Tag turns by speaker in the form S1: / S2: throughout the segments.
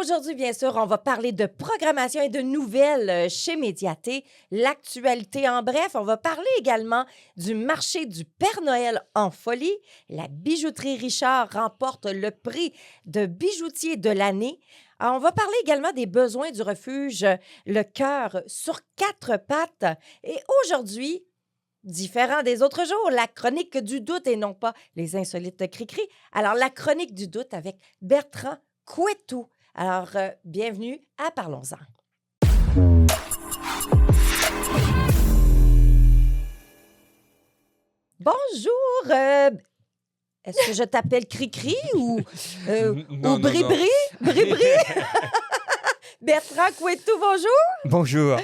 S1: Aujourd'hui, bien sûr, on va parler de programmation et de nouvelles chez Médiaté, l'actualité en bref. On va parler également du marché du Père Noël en folie. La bijouterie Richard remporte le prix de bijoutier de l'année. On va parler également des besoins du refuge Le Cœur sur quatre pattes. Et aujourd'hui, différent des autres jours, la chronique du doute et non pas les insolites cri-cri. Alors, la chronique du doute avec Bertrand Couettou. Alors, bienvenue à Parlons-en. Bonjour, est-ce que je t'appelle Cri-Cri ou
S2: Non.
S1: Bri-Bri? Bri-Bri? Bertrand Couettou, bonjour.
S2: Bonjour.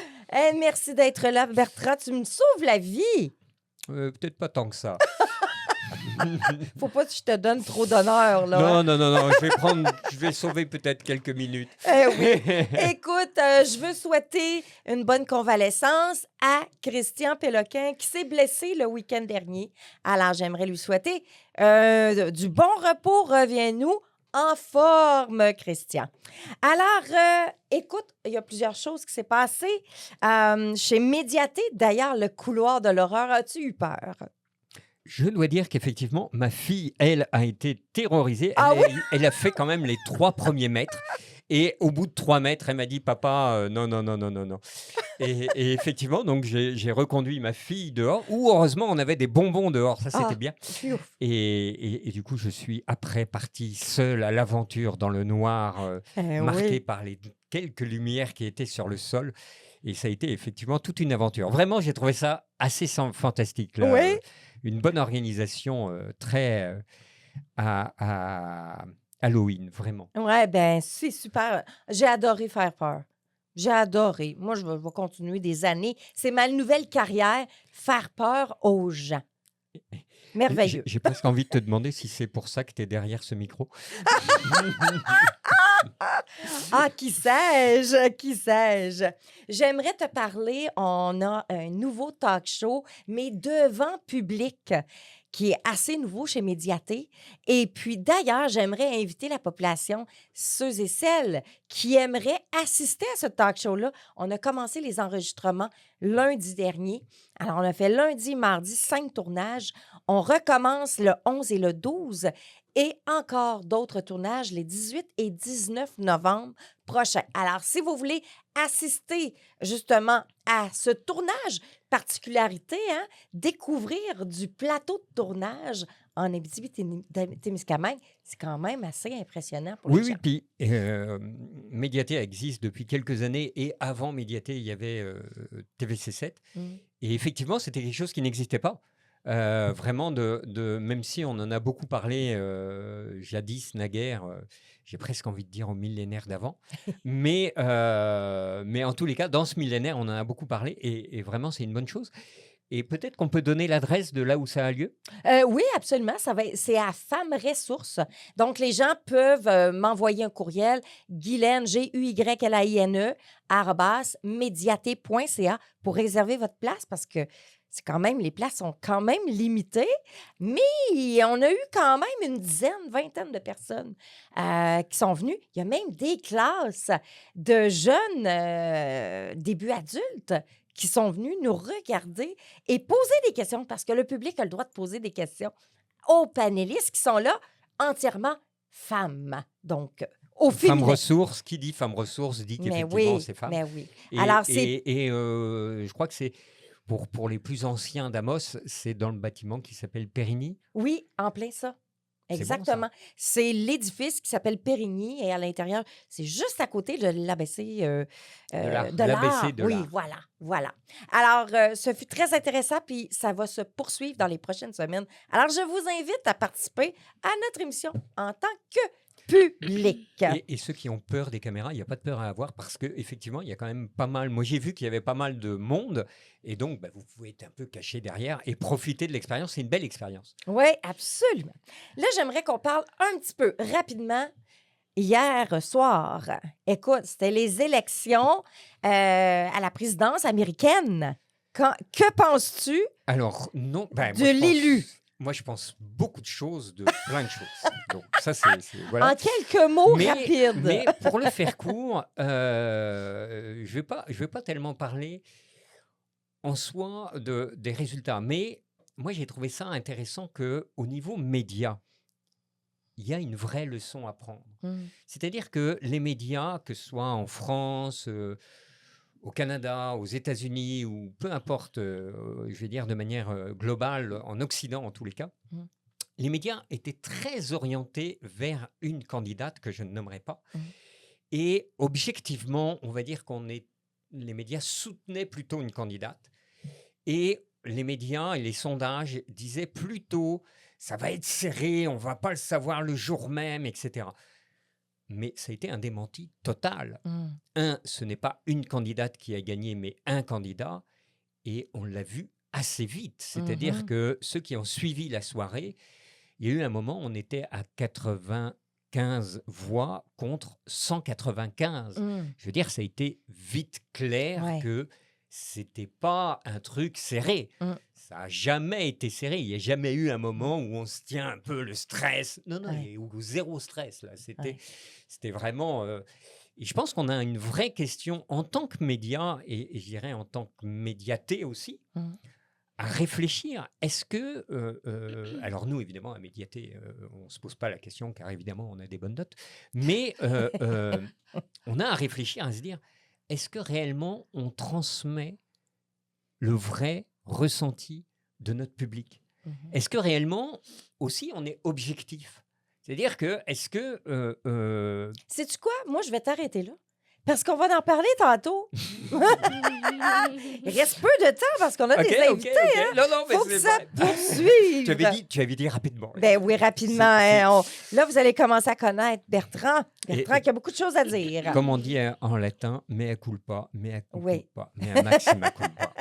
S1: Merci d'être là, Bertrand. Tu me sauves la vie.
S2: Peut-être pas tant que ça.
S1: Faut pas que je te donne trop d'honneur, là.
S2: Non. Je vais sauver peut-être quelques minutes.
S1: Oui. Écoute, je veux souhaiter une bonne convalescence à Christian Péloquin qui s'est blessé le week-end dernier. Alors, j'aimerais lui souhaiter du bon repos. Reviens-nous en forme, Christian. Alors, écoute, il y a plusieurs choses qui s'est passées chez Médiaté. D'ailleurs, le couloir de l'horreur, as-tu eu peur?
S2: Je dois dire qu'effectivement, ma fille, elle, a été terrorisée. Elle a fait quand même les 3 premiers mètres. Et au bout de 3 mètres, elle m'a dit, papa, non. Et effectivement, donc j'ai reconduit ma fille dehors, où heureusement, on avait des bonbons dehors. Ça, c'était bien. Et du coup, je suis après parti seul à l'aventure dans le noir, marqué par les quelques lumières qui étaient sur le sol. Et ça a été effectivement toute une aventure. Vraiment, j'ai trouvé ça assez fantastique. Là.
S1: Oui.
S2: Une bonne organisation très à Halloween, vraiment.
S1: Ouais, ben c'est super. J'ai adoré faire peur. J'ai adoré. Moi, je vais continuer des années. C'est ma nouvelle carrière, faire peur aux gens. Merveilleux.
S2: J'ai presque envie de te demander si c'est pour ça que tu es derrière ce micro.
S1: Ah, qui sais-je? Qui sais-je? J'aimerais te parler, on a un nouveau talk show, mais devant public, qui est assez nouveau chez Médiaté. Et puis, d'ailleurs, j'aimerais inviter la population, ceux et celles qui aimeraient assister à ce talk show-là. On a commencé les enregistrements lundi dernier. Alors, on a fait lundi, mardi, 5 tournages. On recommence le 11 et le 12 et encore d'autres tournages les 18 et 19 novembre prochains. Alors, si vous voulez assister justement à ce tournage, particularité, découvrir du plateau de tournage en Abitibi-Témiscamingue, c'est quand même assez impressionnant pour les gens.
S2: Oui, puis Médiaté existe depuis quelques années et avant Médiaté, il y avait TVC7. Et effectivement, c'était quelque chose qui n'existait pas. Vraiment, même si on en a beaucoup parlé jadis, naguère, j'ai presque envie de dire au millénaire d'avant. mais en tous les cas, dans ce millénaire, on en a beaucoup parlé et vraiment, c'est une bonne chose. Et peut-être qu'on peut donner l'adresse de là où ça a lieu?
S1: Oui, absolument. C'est à Femmes Ressources. Donc, les gens peuvent m'envoyer un courriel, Guylaine, GUYLAINE, @mediaté.ca pour réserver votre place parce que c'est quand même, les places sont quand même limitées, mais on a eu quand même une vingtaine de personnes qui sont venues. Il y a même des classes de jeunes début adultes qui sont venus nous regarder et poser des questions parce que le public a le droit de poser des questions aux panélistes qui sont là entièrement femmes. Donc, au féminin.
S2: Femmes ressources, qui dit femmes ressources dit qu'effectivement c'est femmes.
S1: Mais oui.
S2: Alors, je crois que c'est pour les plus anciens d'Amos, c'est dans le bâtiment qui s'appelle Périgny.
S1: Oui, en plein ça. Exactement.
S2: Bon,
S1: c'est l'édifice qui s'appelle Périgny et à l'intérieur, c'est juste à côté de l'ABC de l'art. Oui, voilà. Alors, ce fut très intéressant puis ça va se poursuivre dans les prochaines semaines. Alors, je vous invite à participer à notre émission en tant que public.
S2: Et ceux qui ont peur des caméras, il n'y a pas de peur à avoir parce qu'effectivement, il y a quand même pas mal. Moi, j'ai vu qu'il y avait pas mal de monde et donc vous pouvez être un peu caché derrière et profiter de l'expérience. C'est une belle expérience.
S1: Oui, absolument. Là, j'aimerais qu'on parle un petit peu rapidement. Hier soir, écoute, c'était les élections à la présidence américaine. Que penses-tu
S2: Alors, non,
S1: de l'élu?
S2: moi, je pense beaucoup de choses, de plein de choses. Donc ça, voilà.
S1: En quelques mots
S2: Mais
S1: rapides.
S2: pour le faire court, je vais pas tellement parler en soi des résultats. Mais moi, j'ai trouvé ça intéressant qu'au niveau média, il y a une vraie leçon à prendre. C'est-à-dire que les médias, que ce soit en France, au Canada, aux États-Unis, ou peu importe, je vais dire de manière globale, en Occident en tous les cas, les médias étaient très orientés vers une candidate que je ne nommerai pas. Et objectivement, on va dire les médias soutenaient plutôt une candidate. Et les médias et les sondages disaient plutôt ça va être serré, on ne va pas le savoir le jour même, etc. Mais ça a été un démenti total. Ce n'est pas une candidate qui a gagné, mais un candidat. Et on l'a vu assez vite. C'est-à-dire que ceux qui ont suivi la soirée, il y a eu un moment, on était à 95 voix contre 195. Je veux dire, ça a été vite clair que c'était pas un truc serré. Ça n'a jamais été serré. Il n'y a jamais eu un moment où on se tient un peu le stress. Non, il y a eu zéro stress. Là. C'était vraiment... et je pense qu'on a une vraie question en tant que média, et je dirais en tant que médiaté aussi, à réfléchir. Est-ce que... alors nous, évidemment, à médiaté, on ne se pose pas la question, car évidemment, on a des bonnes notes. Mais on a à réfléchir, à se dire, est-ce que réellement, on transmet le vrai ressenti de notre public? Est-ce que réellement, aussi, on est objectif? C'est-à-dire que, est-ce que...
S1: Sais-tu quoi? Moi, je vais t'arrêter là. Parce qu'on va en parler tantôt. Il reste peu de temps parce qu'on a des invités. Hein?
S2: Non, mais
S1: faut que ça poursuive.
S2: Tu avais dit rapidement.
S1: Ben oui, rapidement. Là, vous allez commencer à connaître Bertrand. Bertrand qui a beaucoup de choses à dire.
S2: Comme on dit en latin, mea culpa, mea culpa, mea maxima culpa.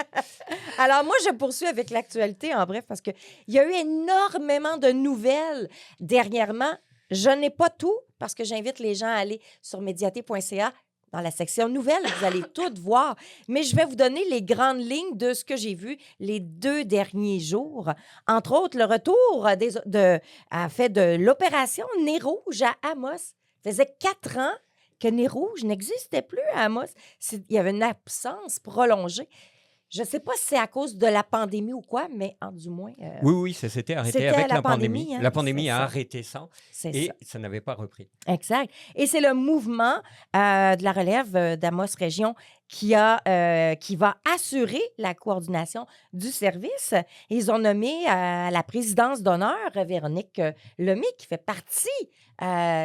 S1: Alors, moi, je poursuis avec l'actualité, en bref, parce qu'il y a eu énormément de nouvelles dernièrement. Je n'ai pas tout, parce que j'invite les gens à aller sur mediaté.ca. Dans la section nouvelles, vous allez tout voir. Mais je vais vous donner les grandes lignes de ce que j'ai vu les 2 derniers jours. Entre autres, le retour de l'opération Nez Rouge à Amos. Ça faisait 4 ans que Nez Rouge n'existait plus à Amos. Il y avait une absence prolongée. Je ne sais pas si c'est à cause de la pandémie ou quoi, mais du moins...
S2: Oui, ça s'était arrêté avec la pandémie.
S1: Hein?
S2: La pandémie a arrêté ça
S1: et
S2: ça n'avait pas repris.
S1: Exact. Et c'est le mouvement de la relève d'Amos Région qui va assurer la coordination du service. Ils ont nommé à la présidence d'honneur Véronique Lemay, qui fait partie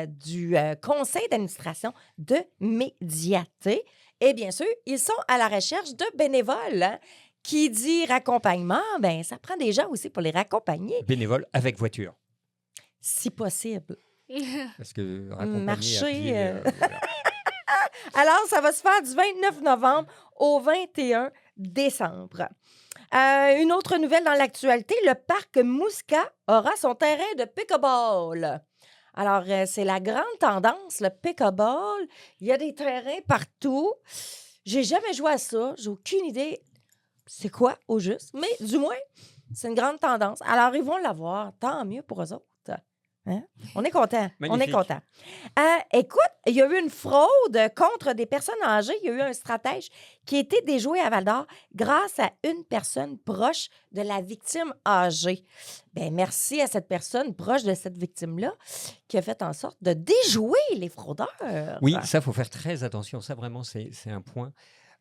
S1: du conseil d'administration de Mediaté. Et bien sûr, ils sont à la recherche de bénévoles. Hein? Qui dit raccompagnement, ben ça prend des gens aussi pour les raccompagner.
S2: Bénévoles avec voiture.
S1: Si possible.
S2: Parce que raccompagner
S1: marcher.
S2: À pied, voilà.
S1: Alors, ça va se faire du 29 novembre au 21 décembre. Une autre nouvelle dans l'actualité, le parc Muska aura son terrain de pick-a-ball. Alors, c'est la grande tendance, le pick-a-ball. Il y a des terrains partout. J'ai jamais joué à ça. J'ai aucune idée c'est quoi, au juste. Mais du moins, c'est une grande tendance. Alors, ils vont l'avoir. Tant mieux pour eux autres. Hein? On est content. On est content. Écoute, il y a eu une fraude contre des personnes âgées. Il y a eu un stratège qui a été déjoué à Val-d'Or grâce à une personne proche de la victime âgée. Bien, merci à cette personne proche de cette victime-là qui a fait en sorte de déjouer les fraudeurs.
S2: Oui, ça, il faut faire très attention. Ça, vraiment, c'est un point.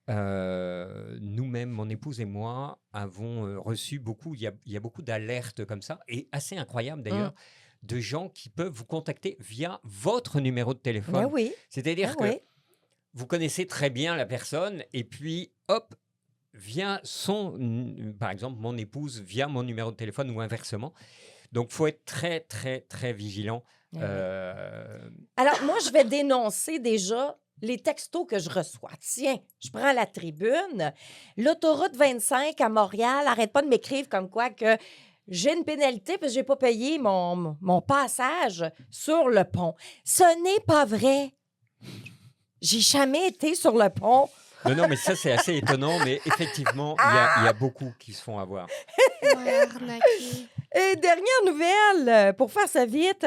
S2: Nous-mêmes, mon épouse et moi, avons reçu beaucoup, il y a beaucoup d'alertes comme ça, et assez incroyable d'ailleurs, de gens qui peuvent vous contacter via votre numéro de téléphone.
S1: Ben oui.
S2: C'est-à-dire que vous connaissez très bien la personne, et puis, hop, via par exemple, mon épouse, via mon numéro de téléphone ou inversement. Donc, il faut être très, très, très vigilant.
S1: Alors, moi, je vais dénoncer déjà les textos que je reçois. Tiens, je prends la tribune. L'autoroute 25 à Montréal, arrête pas de m'écrire comme quoi que j'ai une pénalité parce que j'ai pas payé mon passage sur le pont. Ce n'est pas vrai. J'ai jamais été sur le pont.
S2: Non, mais ça, c'est assez étonnant, mais effectivement, il y a beaucoup qui se font avoir.
S3: Ouais, arnaqué.
S1: Et dernière nouvelle, pour faire ça vite,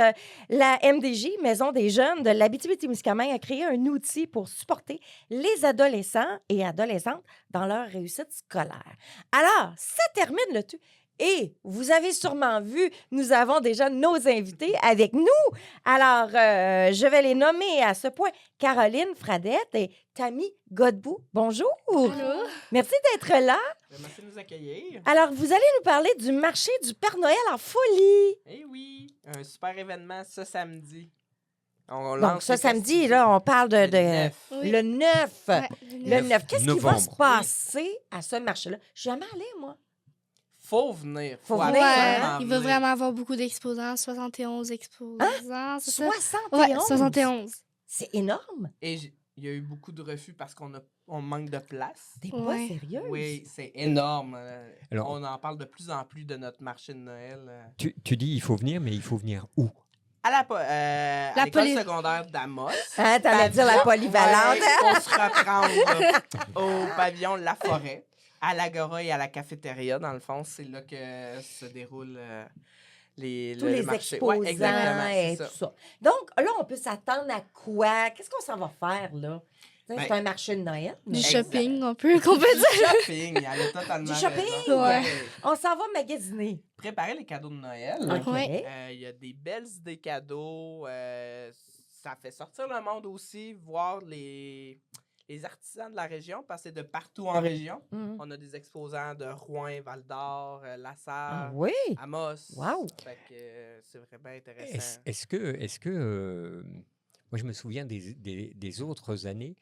S1: la MDJ, Maison des jeunes de l'Abitibi-Témiscamingue, a créé un outil pour supporter les adolescents et adolescentes dans leur réussite scolaire. Alors, ça termine le tout. Et vous avez sûrement vu, nous avons déjà nos invités avec nous. Alors, je vais les nommer à ce point. Caroline Fradette et Tammy Godbout. Bonjour.
S3: Allô?
S1: Merci d'être là.
S4: Merci de nous accueillir.
S1: Alors, vous allez nous parler du marché du Père Noël en folie.
S4: Eh oui, un super événement ce samedi. On
S1: Donc,
S4: lance
S1: ce
S4: les
S1: samedi,
S4: festivités
S1: là, on parle
S4: le
S1: de
S4: 9.
S3: Oui.
S1: le 9.
S3: Ouais,
S1: Le 9. Qu'est-ce qui va se
S2: novembre.
S1: passer à ce marché-là? Je suis jamais allée, moi.
S4: Faut venir.
S1: Faut
S3: Ouais,
S1: venir,
S4: absolument
S3: il va
S4: venir.
S3: vraiment avoir beaucoup d'exposants, 71 exposants, c'est ça?
S1: 71.
S3: Ouais, 71.
S1: C'est énorme.
S4: Et il y a eu beaucoup de refus parce on manque de place.
S1: T'es pas
S3: Ouais.
S1: sérieuse?
S4: Oui, c'est énorme.
S2: Alors-
S4: On en parle de plus en plus de notre marché de Noël.
S2: Tu dis il faut venir, mais il faut venir où?
S4: À
S3: La
S4: l'école
S3: poly-
S4: secondaire d'Amos.
S1: Hein, t'allais dire la polyvalente.
S4: Ouais, pour se reprendre là, au pavillon La Forêt, à l'Agora et à la cafétéria. Dans le fond, c'est là que se déroulent
S1: Tous
S4: le
S1: les
S4: marché.
S1: exposants
S4: Ouais, exactement, c'est
S1: et
S4: ça.
S1: tout ça. Donc, là, on peut s'attendre à quoi? Qu'est-ce qu'on s'en va faire, là? C'est
S4: Ben,
S1: un marché de Noël.
S3: Du
S4: Exact.
S3: shopping, on peut qu'on peut
S4: Du
S3: dire.
S4: shopping, elle a totalement
S1: Du shopping?
S4: raison.
S3: Ouais.
S1: On s'en va magasiner.
S4: Préparer les cadeaux de Noël.
S1: OK.
S3: Ouais.
S4: Il y a des belles idées cadeaux. Ça fait sortir le monde aussi, voir les artisans de la région, parce que c'est de partout en région.
S1: Mhm.
S4: On a des exposants de Rouen, Val-d'Or,
S1: Ah
S4: Lassar,
S1: oui?
S4: Amos.
S1: Wow.
S4: Fait que c'est vraiment
S2: Est-ce
S4: intéressant.
S2: est-ce que moi je me souviens des autres années,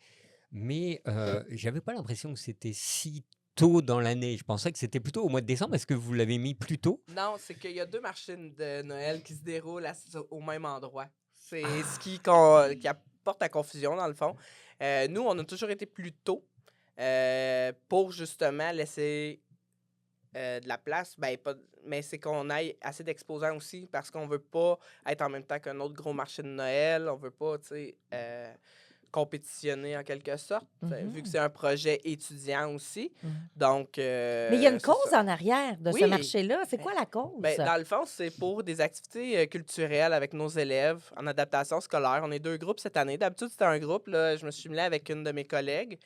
S2: mais j'avais pas l'impression que c'était si tôt dans l'année. Je pensais que c'était plutôt au mois de décembre. Est-ce que vous l'avez mis plus tôt?
S4: Non, c'est qu'il y a deux marchés de Noël qui se déroulent au même endroit. C'est
S1: Ah.
S4: ce qui apporte la confusion, dans le fond. Nous, on a toujours été plus tôt pour justement laisser de la place. Mais c'est qu'on ait assez d'exposants aussi parce qu'on veut pas être en même temps qu'un autre gros marché de Noël. On veut pas, tu sais, compétitionner en quelque sorte, vu que c'est un projet étudiant aussi.
S1: Mhm.
S4: Donc,
S1: Mais il y a une
S4: c'est
S1: cause
S4: ça.
S1: en arrière de ce
S4: Oui.
S1: marché-là. C'est quoi la cause?
S4: Ben, dans le fond, c'est pour des activités culturelles avec nos élèves en adaptation scolaire. On est 2 groupes cette année. D'habitude, c'était un groupe. Là, je me suis mêlée avec une de mes collègues.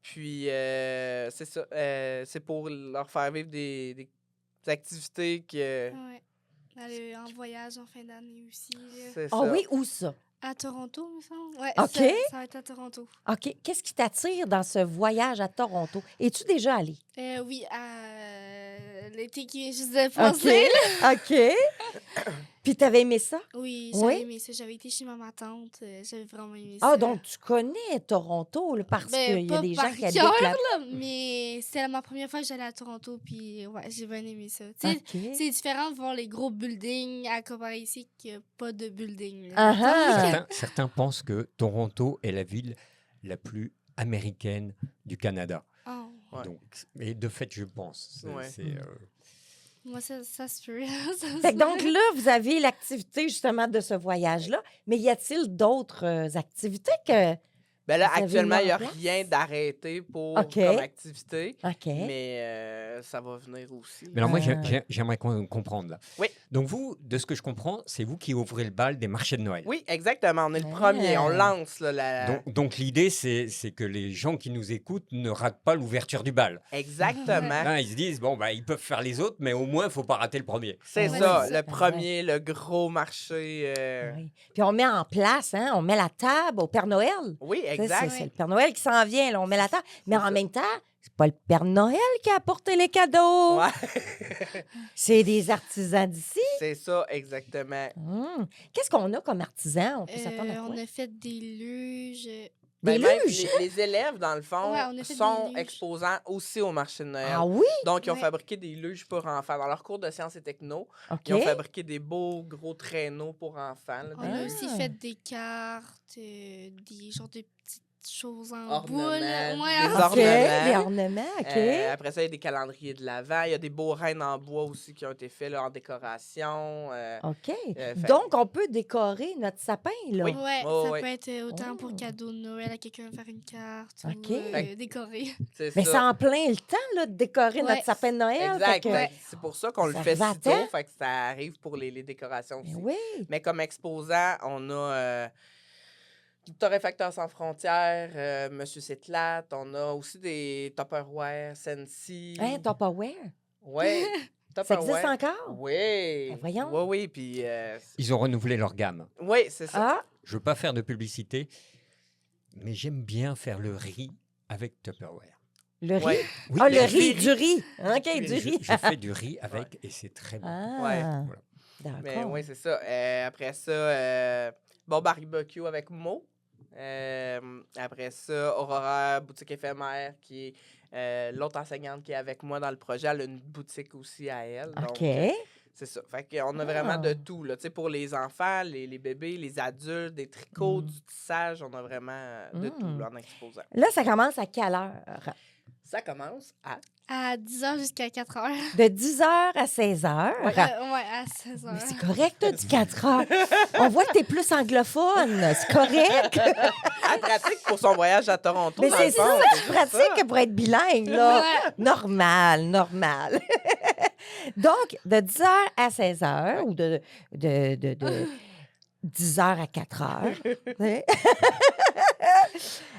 S4: Puis, c'est ça. C'est pour leur faire vivre des activités que...
S3: Ouais. Aller en voyage en fin d'année aussi. Là.
S4: C'est
S1: Ah
S4: ça.
S1: oui, où ça?
S3: À Toronto, il me semble. Ouais,
S1: OK.
S3: ça va être à Toronto.
S1: OK. Qu'est-ce qui t'attire dans ce voyage à Toronto? Es-tu déjà allé?
S3: Oui, à l'été qui vient juste de passer.
S1: OK. Puis t'avais aimé ça?
S3: Oui,
S1: Oui?
S3: j'avais aimé ça. J'avais été chez ma tante. J'avais vraiment aimé ça.
S1: Ah, donc tu connais Toronto, là, parce
S3: Ben,
S1: qu'il y a
S3: pas
S1: des gens
S3: par
S1: qui habitent
S3: cœur,
S1: là.
S3: là, mais c'était ma première fois que j'allais à Toronto, puis ouais, j'ai bien aimé ça. Tu sais,
S1: OK.
S3: c'est différent de voir les gros buildings à comparer ici qu'il n'y a pas de building. là.
S1: Ah ah!
S2: Certains pensent que Toronto est la ville la plus américaine du Canada.
S3: Oh,
S4: Ouais.
S2: Donc, et de fait, je pense.
S4: Ouais.
S3: moi, ça se peut. Ça
S1: Fait
S3: se
S1: que donc
S3: peut.
S1: là, vous avez l'activité justement de ce voyage-là, mais y a-t-il d'autres activités que...
S4: Ben là,
S1: Vous avez
S4: actuellement, il n'y a
S1: mis en place?
S4: rien d'arrêté pour
S1: OK.
S4: comme activité.
S1: OK.
S4: Mais ça va venir aussi.
S2: Mais alors moi,
S1: Ah.
S2: j'aimerais comprendre là.
S4: Oui.
S2: Donc vous, de ce que je comprends, c'est vous qui ouvrez le bal des marchés de Noël.
S4: Oui, exactement. On est le
S1: Ah.
S4: premier. On lance là, la...
S2: Donc l'idée, c'est que les gens qui nous écoutent ne ratent pas l'ouverture du bal.
S4: Exactement.
S2: Là, ils se disent, bon, bah, ils peuvent faire les autres, mais au moins, il ne faut pas rater le premier.
S4: C'est
S1: Ouais,
S4: ça,
S1: c'est ça.
S4: le premier, le gros marché.
S1: Oui. Puis on met en place, hein, on met la table au Père Noël.
S4: Oui,
S1: Tu sais,
S4: exact.
S1: C'est le Père Noël qui s'en vient, là, on met la table. Mais
S4: C'est
S1: en
S4: ça.
S1: même temps, c'est pas le Père Noël qui a apporté les cadeaux.
S4: Ouais,
S1: C'est des artisans d'ici.
S4: c'est ça, exactement.
S1: Qu'est-ce qu'on a comme artisans? On peut s'attendre à quoi?
S3: On a fait des luges.
S1: Des
S4: Même
S1: luges?
S4: les élèves, dans le fond,
S3: Ouais, on a fait
S4: sont
S3: des luges.
S4: exposants aussi au marché de Noël.
S1: Ah oui?
S4: Donc, ils ont
S3: Ouais.
S4: fabriqué des luges pour enfants. Dans leur cours de sciences et techno,
S1: OK.
S4: ils ont fabriqué des beaux gros traîneaux pour enfants. là,
S3: On
S4: des-
S3: a aussi
S1: Ah.
S3: fait des cartes, des genres de petites choses en
S4: Ornements,
S3: boule. Ouais,
S4: des
S3: en-
S1: OK,
S4: ornements.
S1: les ornements, OK.
S4: Après ça, il y a des calendriers de l'Avent. Il y a des beaux rennes en bois aussi qui ont été faits là, en décoration.
S1: OK.
S4: fait-
S1: Donc, on peut décorer notre sapin, là.
S4: Oui.
S3: Ouais,
S4: Ouais,
S3: ça
S4: ouais.
S3: peut être autant pour
S1: Oh.
S3: cadeau de Noël à quelqu'un, faire une carte
S1: OK.
S3: ou
S4: Fait-
S3: décorer.
S4: C'est
S1: Mais
S4: ça.
S1: c'est en plein le temps, là, de décorer
S3: Ouais.
S1: notre sapin de Noël.
S4: Exact.
S1: fait que-
S4: Fait que C'est pour ça qu'on le
S1: Ça
S4: fait
S1: arrive à
S4: si tôt.
S1: temps.
S4: Fait que ça arrive pour les décorations
S1: Mais
S4: aussi.
S1: oui.
S4: Mais comme exposant, on a Torréfacteurs sans frontières, Monsieur Cétlat. On a aussi des Tupperware, Sensi.
S1: Hein, Tupperware?
S4: Oui.
S1: Ça existe encore?
S4: Oui.
S1: Ben voyons.
S4: Oui, oui. Puis,
S2: Ils ont renouvelé leur gamme.
S4: oui, c'est ça.
S1: Ah,
S2: Je veux pas faire de publicité, mais j'aime bien faire le riz avec Tupperware.
S1: le riz?
S4: Ouais.
S2: Oui,
S1: Ah,
S2: mais
S1: le
S2: je-
S1: riz, du riz. OK,
S2: mais
S1: du
S2: je,
S1: riz.
S2: je fais du riz avec et c'est très bon.
S1: Ah,
S4: Ouais.
S2: Voilà.
S4: Mais
S1: d'accord.
S4: oui, c'est ça. Après ça, bon barbecue avec Mo. Après ça, Aurora, boutique éphémère, qui est l'autre enseignante qui est avec moi dans le projet. Elle a une boutique aussi à elle. Donc,
S1: OK.
S4: c'est ça. Fait qu'on a vraiment de
S1: Ah.
S4: tout. Là. Tu sais, pour les enfants, les bébés, les adultes, des tricots,
S1: Mm.
S4: du tissage, on a vraiment de tout
S1: Mm.
S4: là, en exposant.
S1: Là, ça commence à quelle heure?
S4: Ça commence à...
S3: À 10h jusqu'à 4h.
S1: De 10h à 16h.
S3: Ouais, à 16h.
S1: Mais c'est correct, t'as dit 4 heures. On voit que t'es plus anglophone. C'est correct.
S4: Elle pratique pour son voyage à Toronto.
S1: Mais
S4: dans
S1: c'est
S4: le fond,
S1: ça,
S4: c'est
S1: tu
S4: juste
S1: pratiques pour être bilingue, là.
S3: Ouais.
S1: Normal, normal. Donc, de 10h à 16h ou de 10h à 4h.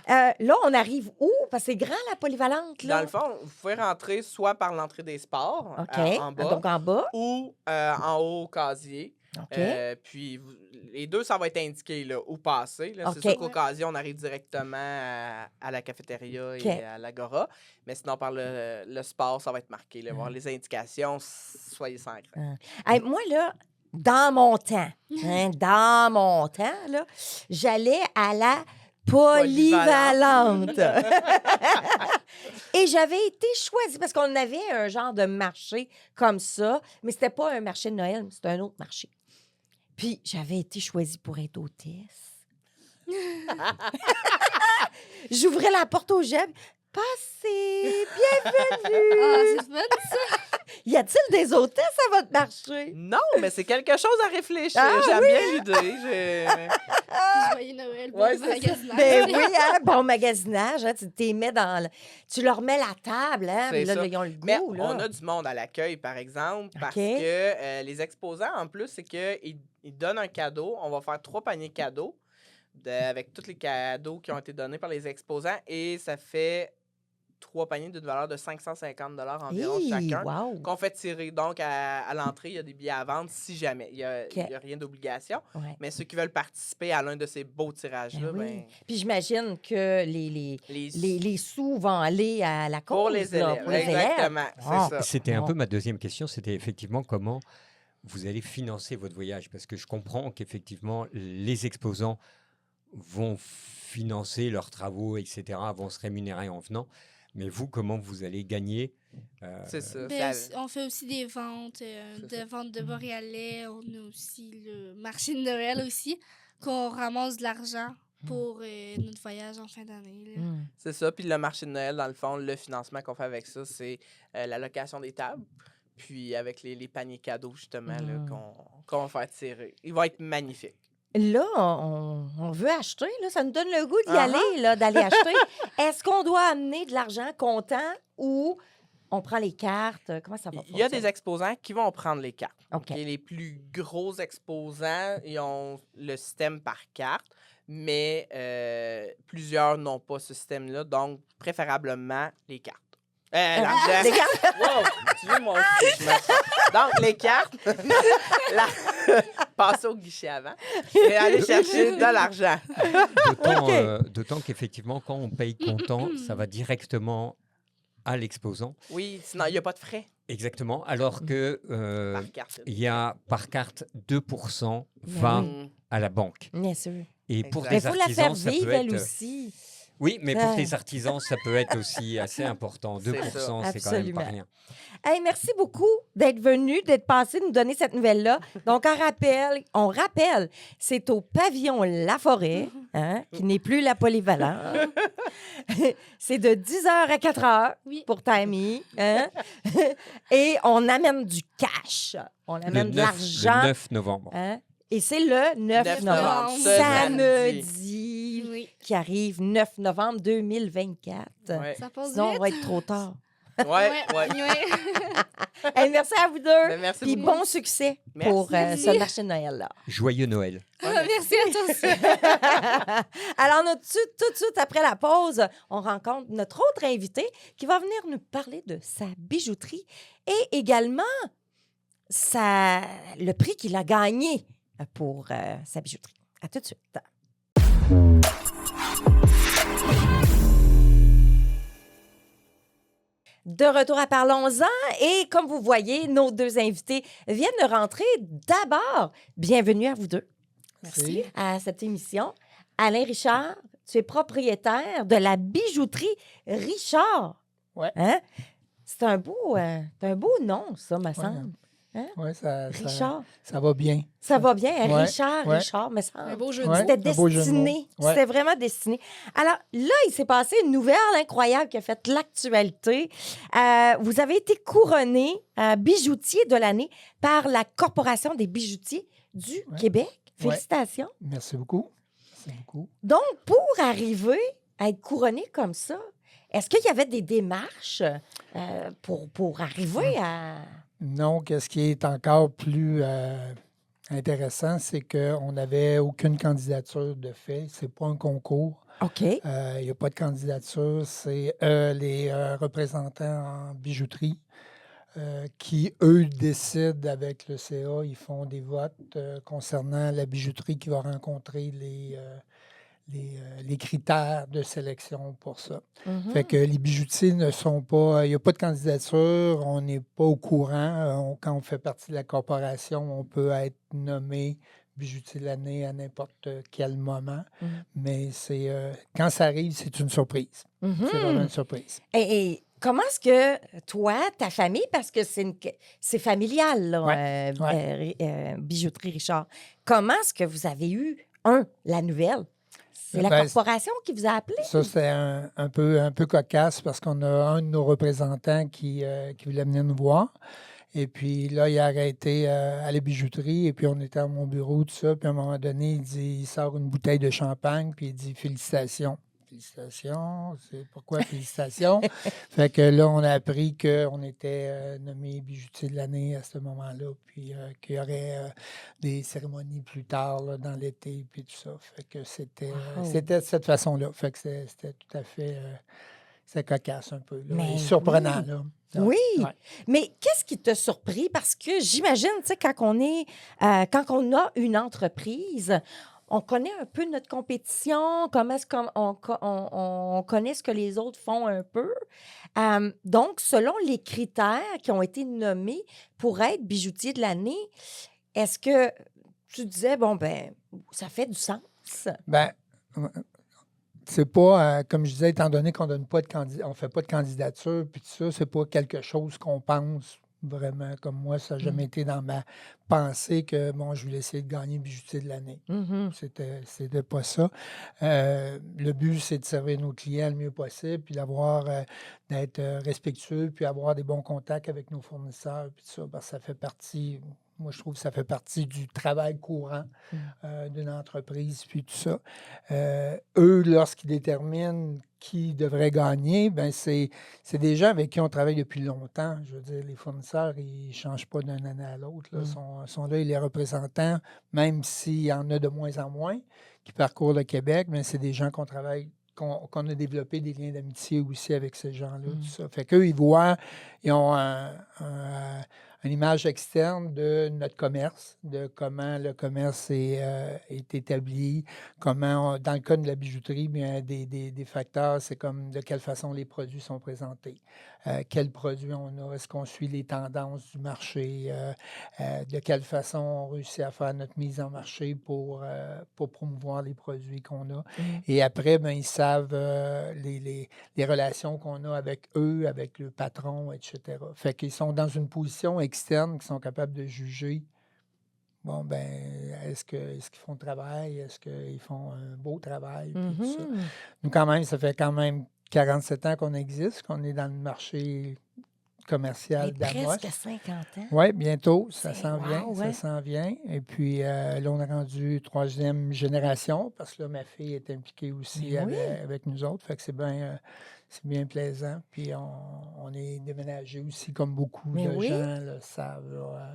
S1: Là, on arrive où? Parce que c'est grand, la polyvalente, là.
S4: Dans le fond, vous pouvez rentrer soit par l'entrée des sports,
S1: OK.
S4: en bas,
S1: Donc, en bas.
S4: ou en haut au casier.
S1: OK.
S4: Puis les deux, ça va être indiqué là, où passer. Là.
S1: OK.
S4: C'est sûr qu'au casier, on arrive directement à la cafétéria
S1: OK.
S4: et à l'agora. Mais sinon, par le sport, ça va être marqué. Là, voir les indications, soyez sans crainte.
S1: Hey, moi, là, dans mon temps, là, j'allais à la polyvalente. Et j'avais été choisie parce qu'on avait un genre de marché comme ça, mais c'était pas un marché de Noël, mais c'était un autre marché. Puis j'avais été choisie pour être hôtesse. J'ouvrais la porte aux gens. Passez, bienvenue.
S3: Ah, c'est fun, ça.
S1: Y a-t-il des hôtesses à votre marché?
S4: Non, mais c'est quelque chose à réfléchir.
S1: Ah,
S4: J'aime bien l'idée.
S3: Joyeux Noël, bon
S4: Ouais, c'est ça.
S3: magasinage.
S1: Ben oui, hein, bon magasinage, hein, tu t'es mets dans tu leur mets la table, hein,
S4: C'est
S1: puis là,
S4: ça.
S1: ils ont le goût,
S4: Mais
S1: là.
S4: on a du monde à l'accueil, par exemple, parce
S1: OK.
S4: que les exposants, en plus, c'est qu'ils donnent un cadeau. On va faire 3 paniers cadeaux avec tous les cadeaux qui ont été donnés par les exposants et ça fait 3 paniers d'une valeur de 550 environ
S1: Hi,
S4: chacun.
S1: wow.
S4: Qu'on fait tirer. Donc, à l'entrée, il y a des billets à vendre si jamais. Il n'y a,
S1: OK.
S4: il y a rien d'obligation.
S1: Ouais.
S4: Mais ceux qui veulent participer à l'un de ces beaux tirages-là,
S1: Ben oui.
S4: ben,
S1: Puis j'imagine que les
S4: les
S1: sous vont aller à la cause,
S4: pour les
S1: là,
S4: élèves.
S1: pour les élèves.
S4: Exactement,
S1: Ah.
S4: c'est ça.
S2: C'était un
S1: Bon.
S2: peu ma deuxième question, c'était effectivement comment vous allez financer votre voyage. Parce que je comprends qu'effectivement, les exposants vont financer leurs travaux, etc., vont se rémunérer en venant. Mais vous, comment vous allez gagner
S4: C'est ça.
S3: Ben,
S4: Ça-
S3: on fait aussi des ventes,
S4: C'est
S3: de
S4: ça.
S3: ventes de boréalais. On a aussi le marché de Noël aussi, qu'on ramasse de l'argent pour notre voyage en fin d'année. là.
S1: Mm.
S4: C'est ça. Puis le marché de Noël, dans le fond, le financement qu'on fait avec ça, c'est la location des tables. Puis avec les paniers cadeaux, justement, là,
S1: Mm.
S4: qu'on va faire tirer. Ils vont être magnifiques.
S1: Là, on veut acheter, là, ça nous donne le goût d'y
S4: Uh-huh.
S1: aller, là, d'aller acheter. Est-ce qu'on doit amener de l'argent comptant ou on prend les cartes? Comment ça va
S4: Il y a
S1: fonctionner?
S4: des exposants qui vont prendre les cartes.
S1: OK.
S4: Et les plus gros exposants, ils ont le système par carte, mais plusieurs n'ont pas ce système-là, donc préférablement les cartes. L'argent.
S1: Les cartes?
S4: Wow, tu veux, moi aussi, je me- Donc, les cartes, passer au guichet avant et aller chercher de l'argent.
S2: D'autant qu'effectivement, quand on paye comptant, ça va directement à l'exposant.
S4: Oui, sinon, il n'y a pas de frais
S2: Exactement. Alors que
S4: par carte.
S2: il y a par carte 2% va
S4: Mm.
S2: à la banque.
S1: Bien sûr.
S2: Et pour
S4: Exact.
S1: Mais il
S2: des
S1: faut la faire
S2: artisans, ça
S1: vivre,
S2: peut
S1: elle
S2: être...
S1: aussi.
S2: Oui, mais pour
S1: Ça-
S2: les artisans, ça peut être aussi assez important.
S4: C'est
S2: 2%,
S1: ça.
S2: c'est quand même pas
S1: Absolument.
S2: rien.
S1: Hey, merci beaucoup d'être venu, d'être passé, nous donner cette nouvelle-là. Donc, on rappelle, c'est au pavillon La Forêt, hein, qui n'est plus la polyvalente. C'est de 10h à 4h
S3: Oui.
S1: pour Tammy. Hein? Et on amène du cash. On
S2: Le
S1: amène de
S2: 9,
S1: l'argent.
S2: le 9 novembre.
S1: Hein? Et c'est le 9
S4: 9
S1: novembre.
S3: novembre,
S4: ce
S1: Samedi
S3: Oui.
S1: qui arrive 9 novembre 2024.
S4: Ouais.
S3: Ça passe
S1: Sinon, on
S3: vite.
S1: va être trop tard.
S4: Ouais.
S1: Hey, merci à vous deux.
S4: Ben, merci
S1: Puis
S4: beaucoup.
S1: bon succès
S4: Merci.
S1: pour ce marché de Noël-là.
S2: Joyeux Noël.
S3: Merci à toi aussi.
S1: Alors, tout de suite après la pause, on rencontre notre autre invité qui va venir nous parler de sa bijouterie et également le prix qu'il a gagné pour sa bijouterie. À tout de suite. De retour à Parlons-en et comme vous voyez, nos deux invités viennent de rentrer. D'abord, bienvenue à vous deux
S5: Merci.
S1: à cette émission. Alain Richard, tu es propriétaire de la bijouterie Richard.
S5: Ouais.
S1: Hein? C'est un beau nom, ça, me semble.
S5: Oui, ça
S1: Richard.
S5: va bien.
S1: Ça va bien, hein?
S5: Ouais,
S1: Richard,
S5: ouais.
S1: Richard, me semble.
S3: Un beau jeu de
S5: Ouais.
S3: mots.
S1: C'était
S5: un beau jeu de mots.
S1: destiné.
S5: Ouais.
S1: C'était vraiment destiné. Alors là, il s'est passé une nouvelle incroyable qui a fait l'actualité. Vous avez été couronné bijoutier de l'année par la Corporation des bijoutiers du
S5: Ouais.
S1: Québec.
S5: Ouais.
S1: Félicitations.
S5: Merci beaucoup. Merci beaucoup.
S1: Donc, pour arriver à être couronné comme ça, est-ce qu'il y avait des démarches pour arriver à...
S5: Non, ce qui est encore plus intéressant, c'est qu'on n'avait aucune candidature de fait. C'est pas un concours.
S1: OK.
S5: Il n'y a pas de candidature. C'est les représentants en bijouterie qui, eux, décident avec le CA. Ils font des votes concernant la bijouterie qui va rencontrer les critères de sélection pour ça.
S1: Mhm.
S5: Fait que les bijoutiers ne sont pas... Il n'y a pas de candidature, on n'est pas au courant. Quand on fait partie de la corporation, on peut être nommé bijoutier de l'année à n'importe quel moment.
S1: Mhm.
S5: Mais quand ça arrive, c'est une surprise.
S1: Mhm.
S5: C'est vraiment une surprise.
S1: Et comment est-ce que toi, ta famille, parce que c'est familial, là, Bijouterie Richard, comment est-ce que vous avez eu, la nouvelle? C'est la
S5: Ben,
S1: corporation qui vous a appelé?
S5: Ça, c'est un peu cocasse parce qu'on a un de nos représentants qui voulait venir nous voir. Et puis là, il a arrêté à la bijouterie et puis on était à mon bureau, tout ça. Puis à un moment donné, il sort une bouteille de champagne puis il dit « Félicitations ». Félicitations, c'est pourquoi félicitations? Fait que là, on a appris qu'on était nommé bijoutier de l'année à ce moment-là, puis qu'il y aurait des cérémonies plus tard là, dans l'été, puis tout ça. Fait que c'était de cette façon-là. Fait que c'était tout à fait c'est cocasse un peu, là,
S1: Mais
S5: et surprenant.
S1: oui.
S5: Là.
S1: Oui,
S5: Ouais.
S1: mais qu'est-ce qui t'a surpris? Parce que j'imagine, tu sais, quand on a une entreprise, on connaît un peu notre compétition, comment est-ce on connaît ce que les autres font un peu. Donc, selon les critères qui ont été nommés pour être bijoutier de l'année, est-ce que tu disais, bon, ben, ça fait du sens?
S5: Ben, c'est pas, comme je disais, étant donné qu'on donne pas on fait pas de candidature, puis tout ça, c'est pas quelque chose qu'on pense vraiment comme moi. Ça n'a jamais été dans ma pensée que, bon, je voulais essayer de gagner bijoutier de l'année.
S1: Mhm.
S5: C'était pas ça. Le but, c'est de servir nos clients le mieux possible, puis d'être respectueux, puis avoir des bons contacts avec nos fournisseurs, puis tout ça, parce que ça fait partie... Moi, je trouve que ça fait partie du travail courant d'une entreprise, puis tout ça. Eux, lorsqu'ils déterminent qui devrait gagner, ben c'est des gens avec qui on travaille depuis longtemps. Je veux dire, les fournisseurs, ils ne changent pas d'une année à l'autre. Là. Ils sont là, et les représentants, même s'il y en a de moins en moins qui parcourent le Québec, mais c'est des gens qu'on travaille qu'on a développé des liens d'amitié aussi avec ces gens-là. Tout ça. Fait qu'eux, ils ont une image externe de notre commerce, de comment le commerce est établi, comment, dans le cas de la bijouterie, bien, des facteurs, c'est comme de quelle façon les produits sont présentés. quels produits on a, est-ce qu'on suit les tendances du marché, de quelle façon on réussit à faire notre mise en marché pour promouvoir les produits qu'on a. Et après, ben, ils savent les relations qu'on a avec eux, avec le patron, etc. Fait qu'ils sont dans une position externe qui sont capables de juger. Bon, ben, est-ce qu'ils font le travail? Est-ce qu'ils font un beau travail? Puis tout ça. Nous, quand même, ça fait quand même 47 ans qu'on existe, qu'on est dans le marché commercial d'Amos.
S1: Presque 50 ans.
S5: Oui, bientôt, ça
S1: C'est
S5: s'en vient,
S1: wow,
S5: ça
S1: ouais.
S5: s'en vient. Et puis là, on est rendu 3e génération, parce que là, ma fille est impliquée aussi
S1: Mais oui.
S5: avec nous autres. Fait que c'est bien plaisant. Puis on est déménagé aussi, comme beaucoup
S1: Mais
S5: de
S1: oui.
S5: gens le savent là,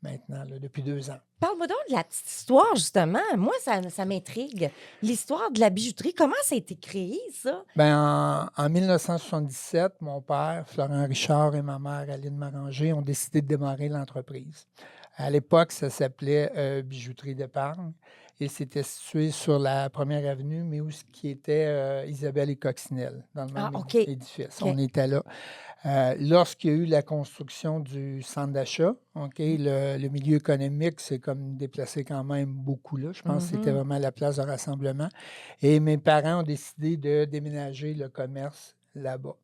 S5: maintenant, là, depuis 2 ans.
S1: Parle-moi donc de la petite histoire, justement. Moi, ça m'intrigue. L'histoire de la bijouterie, comment ça a été créé, ça?
S5: Ben, en 1977, mon père, Florent Richard, et ma mère, Aline Maranger, ont décidé de démarrer l'entreprise. À l'époque, ça s'appelait Bijouterie d'épargne et c'était situé sur la première avenue, mais où ce qui était Isabelle et Coccinelle, dans le même
S1: OK.
S5: édifice.
S1: OK.
S5: On était là. Lorsqu'il y a eu la construction du centre d'achat, OK, le milieu économique s'est comme déplacé quand même beaucoup là. Je pense que c'était vraiment la place de rassemblement. Et mes parents ont décidé de déménager le commerce là-bas.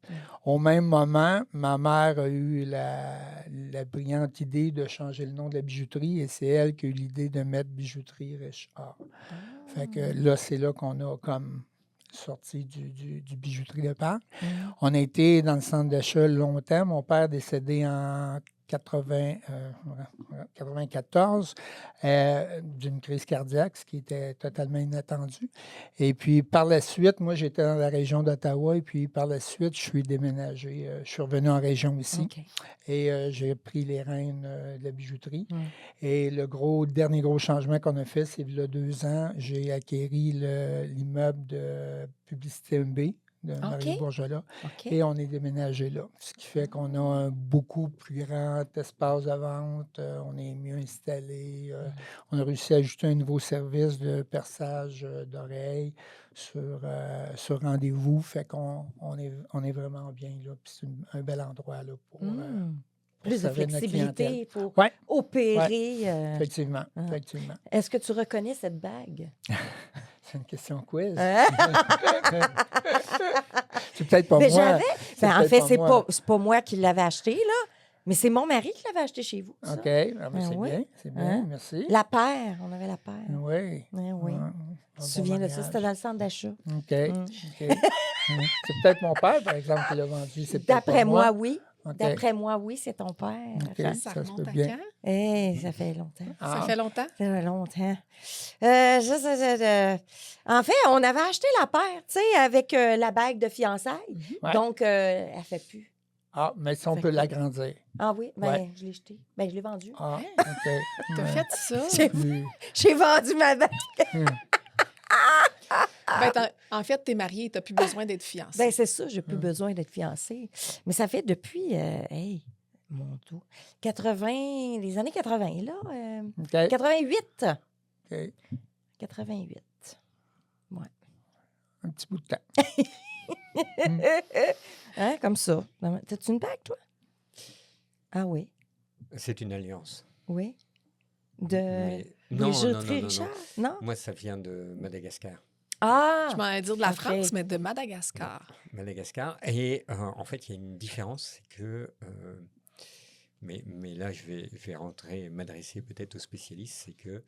S5: Au même moment, ma mère a eu la brillante idée de changer le nom de la bijouterie et c'est elle qui a eu l'idée de mettre Bijouterie Richard. Fait que là, c'est là qu'on a comme sorti du bijouterie de parc. On a été dans le centre d'achat longtemps. Mon père est décédé en 94 d'une crise cardiaque, ce qui était totalement inattendu. Et puis, par la suite, moi, j'étais dans la région d'Ottawa et puis, par la suite, je suis déménagé. Je suis revenu en région ici
S1: OK.
S5: et j'ai pris les rênes de la bijouterie. Et le dernier gros changement qu'on a fait, c'est il y a 2 ans, j'ai acquéri l'immeuble de Publicité MB de Marie Bourgelat
S1: OK.
S5: et on est déménagé là. Ce qui fait qu'on a un beaucoup plus grand espace de vente, on est mieux installé, on a réussi à ajouter un nouveau service de perçage d'oreilles sur rendez-vous. Fait qu'on on est vraiment bien là. Puis c'est un bel endroit là pour
S1: Plus de
S5: servir notre clientèle.
S1: flexibilité pour
S5: Ouais,
S1: opérer.
S5: effectivement, effectivement.
S1: Est-ce que tu reconnais cette bague?
S5: C'est une question quiz.
S1: Hein?
S5: C'est peut-être pas
S1: Mais
S5: moi.
S1: en
S5: peut-être
S1: fait,
S5: pas moi.
S1: c'est pas moi qui l'avais acheté, là. Mais c'est mon mari qui l'avait acheté chez vous. Ça.
S5: OK. Ah, ben,
S1: Ben
S5: c'est
S1: oui.
S5: bien, c'est bien.
S1: Hein?
S5: Merci.
S1: La paire, on avait la paire.
S5: Oui.
S1: Oui, oui.
S5: Ouais,
S1: Tu te
S5: un
S1: souviens
S5: bon
S1: de ça? C'était dans le centre d'achat.
S5: OK. OK. C'est peut-être mon père, par exemple, qui l'a vendu. C'est peut-être
S1: D'après
S5: pas
S1: moi, oui.
S5: OK.
S1: D'après moi, oui, c'est ton père.
S5: OK,
S1: Hein?
S3: Ça
S5: ça se
S3: remonte
S5: peut
S3: à
S5: bien.
S3: quand?
S1: Ça fait longtemps.
S3: Ça
S5: Ah,
S3: fait longtemps?
S1: Ça fait longtemps. En fait, on avait acheté la paire, tu sais, avec la bague de fiançailles.
S5: Ouais.
S1: Donc, elle fait plus.
S5: Ah, mais si on
S1: Fait
S5: peut
S1: que-
S5: l'agrandir.
S1: Ah oui, ben,
S5: Ouais.
S1: je l'ai jeté. Ben, je l'ai vendu.
S5: Ah, OK.
S3: T'as
S5: Ouais.
S3: fait ça?
S1: J'ai-
S5: Plus-
S1: J'ai vendu ma bague.
S3: En fait, t'es mariée, t'as plus besoin d'être fiancée.
S1: Ben, c'est ça, j'ai plus besoin d'être fiancée. Mais ça fait depuis, hey, mon Dieu, les années 80, là.
S5: OK.
S1: 88.
S5: OK.
S1: 88.
S5: Un petit bout de temps.
S1: Hein, comme ça. T'as-tu une bague, toi? Ah oui,
S2: C'est une alliance.
S1: oui. De
S2: Mais- non, non, non,
S1: bijouterie
S2: non, non.
S1: Richard? Non?
S2: Moi, ça vient de Madagascar.
S1: Ah!
S3: Je m'en allais dire de la
S1: OK.
S3: France, mais de Madagascar.
S2: Madagascar. Et en fait, il y a une différence, c'est que... mais là, je vais rentrer, m'adresser peut-être aux spécialistes, c'est que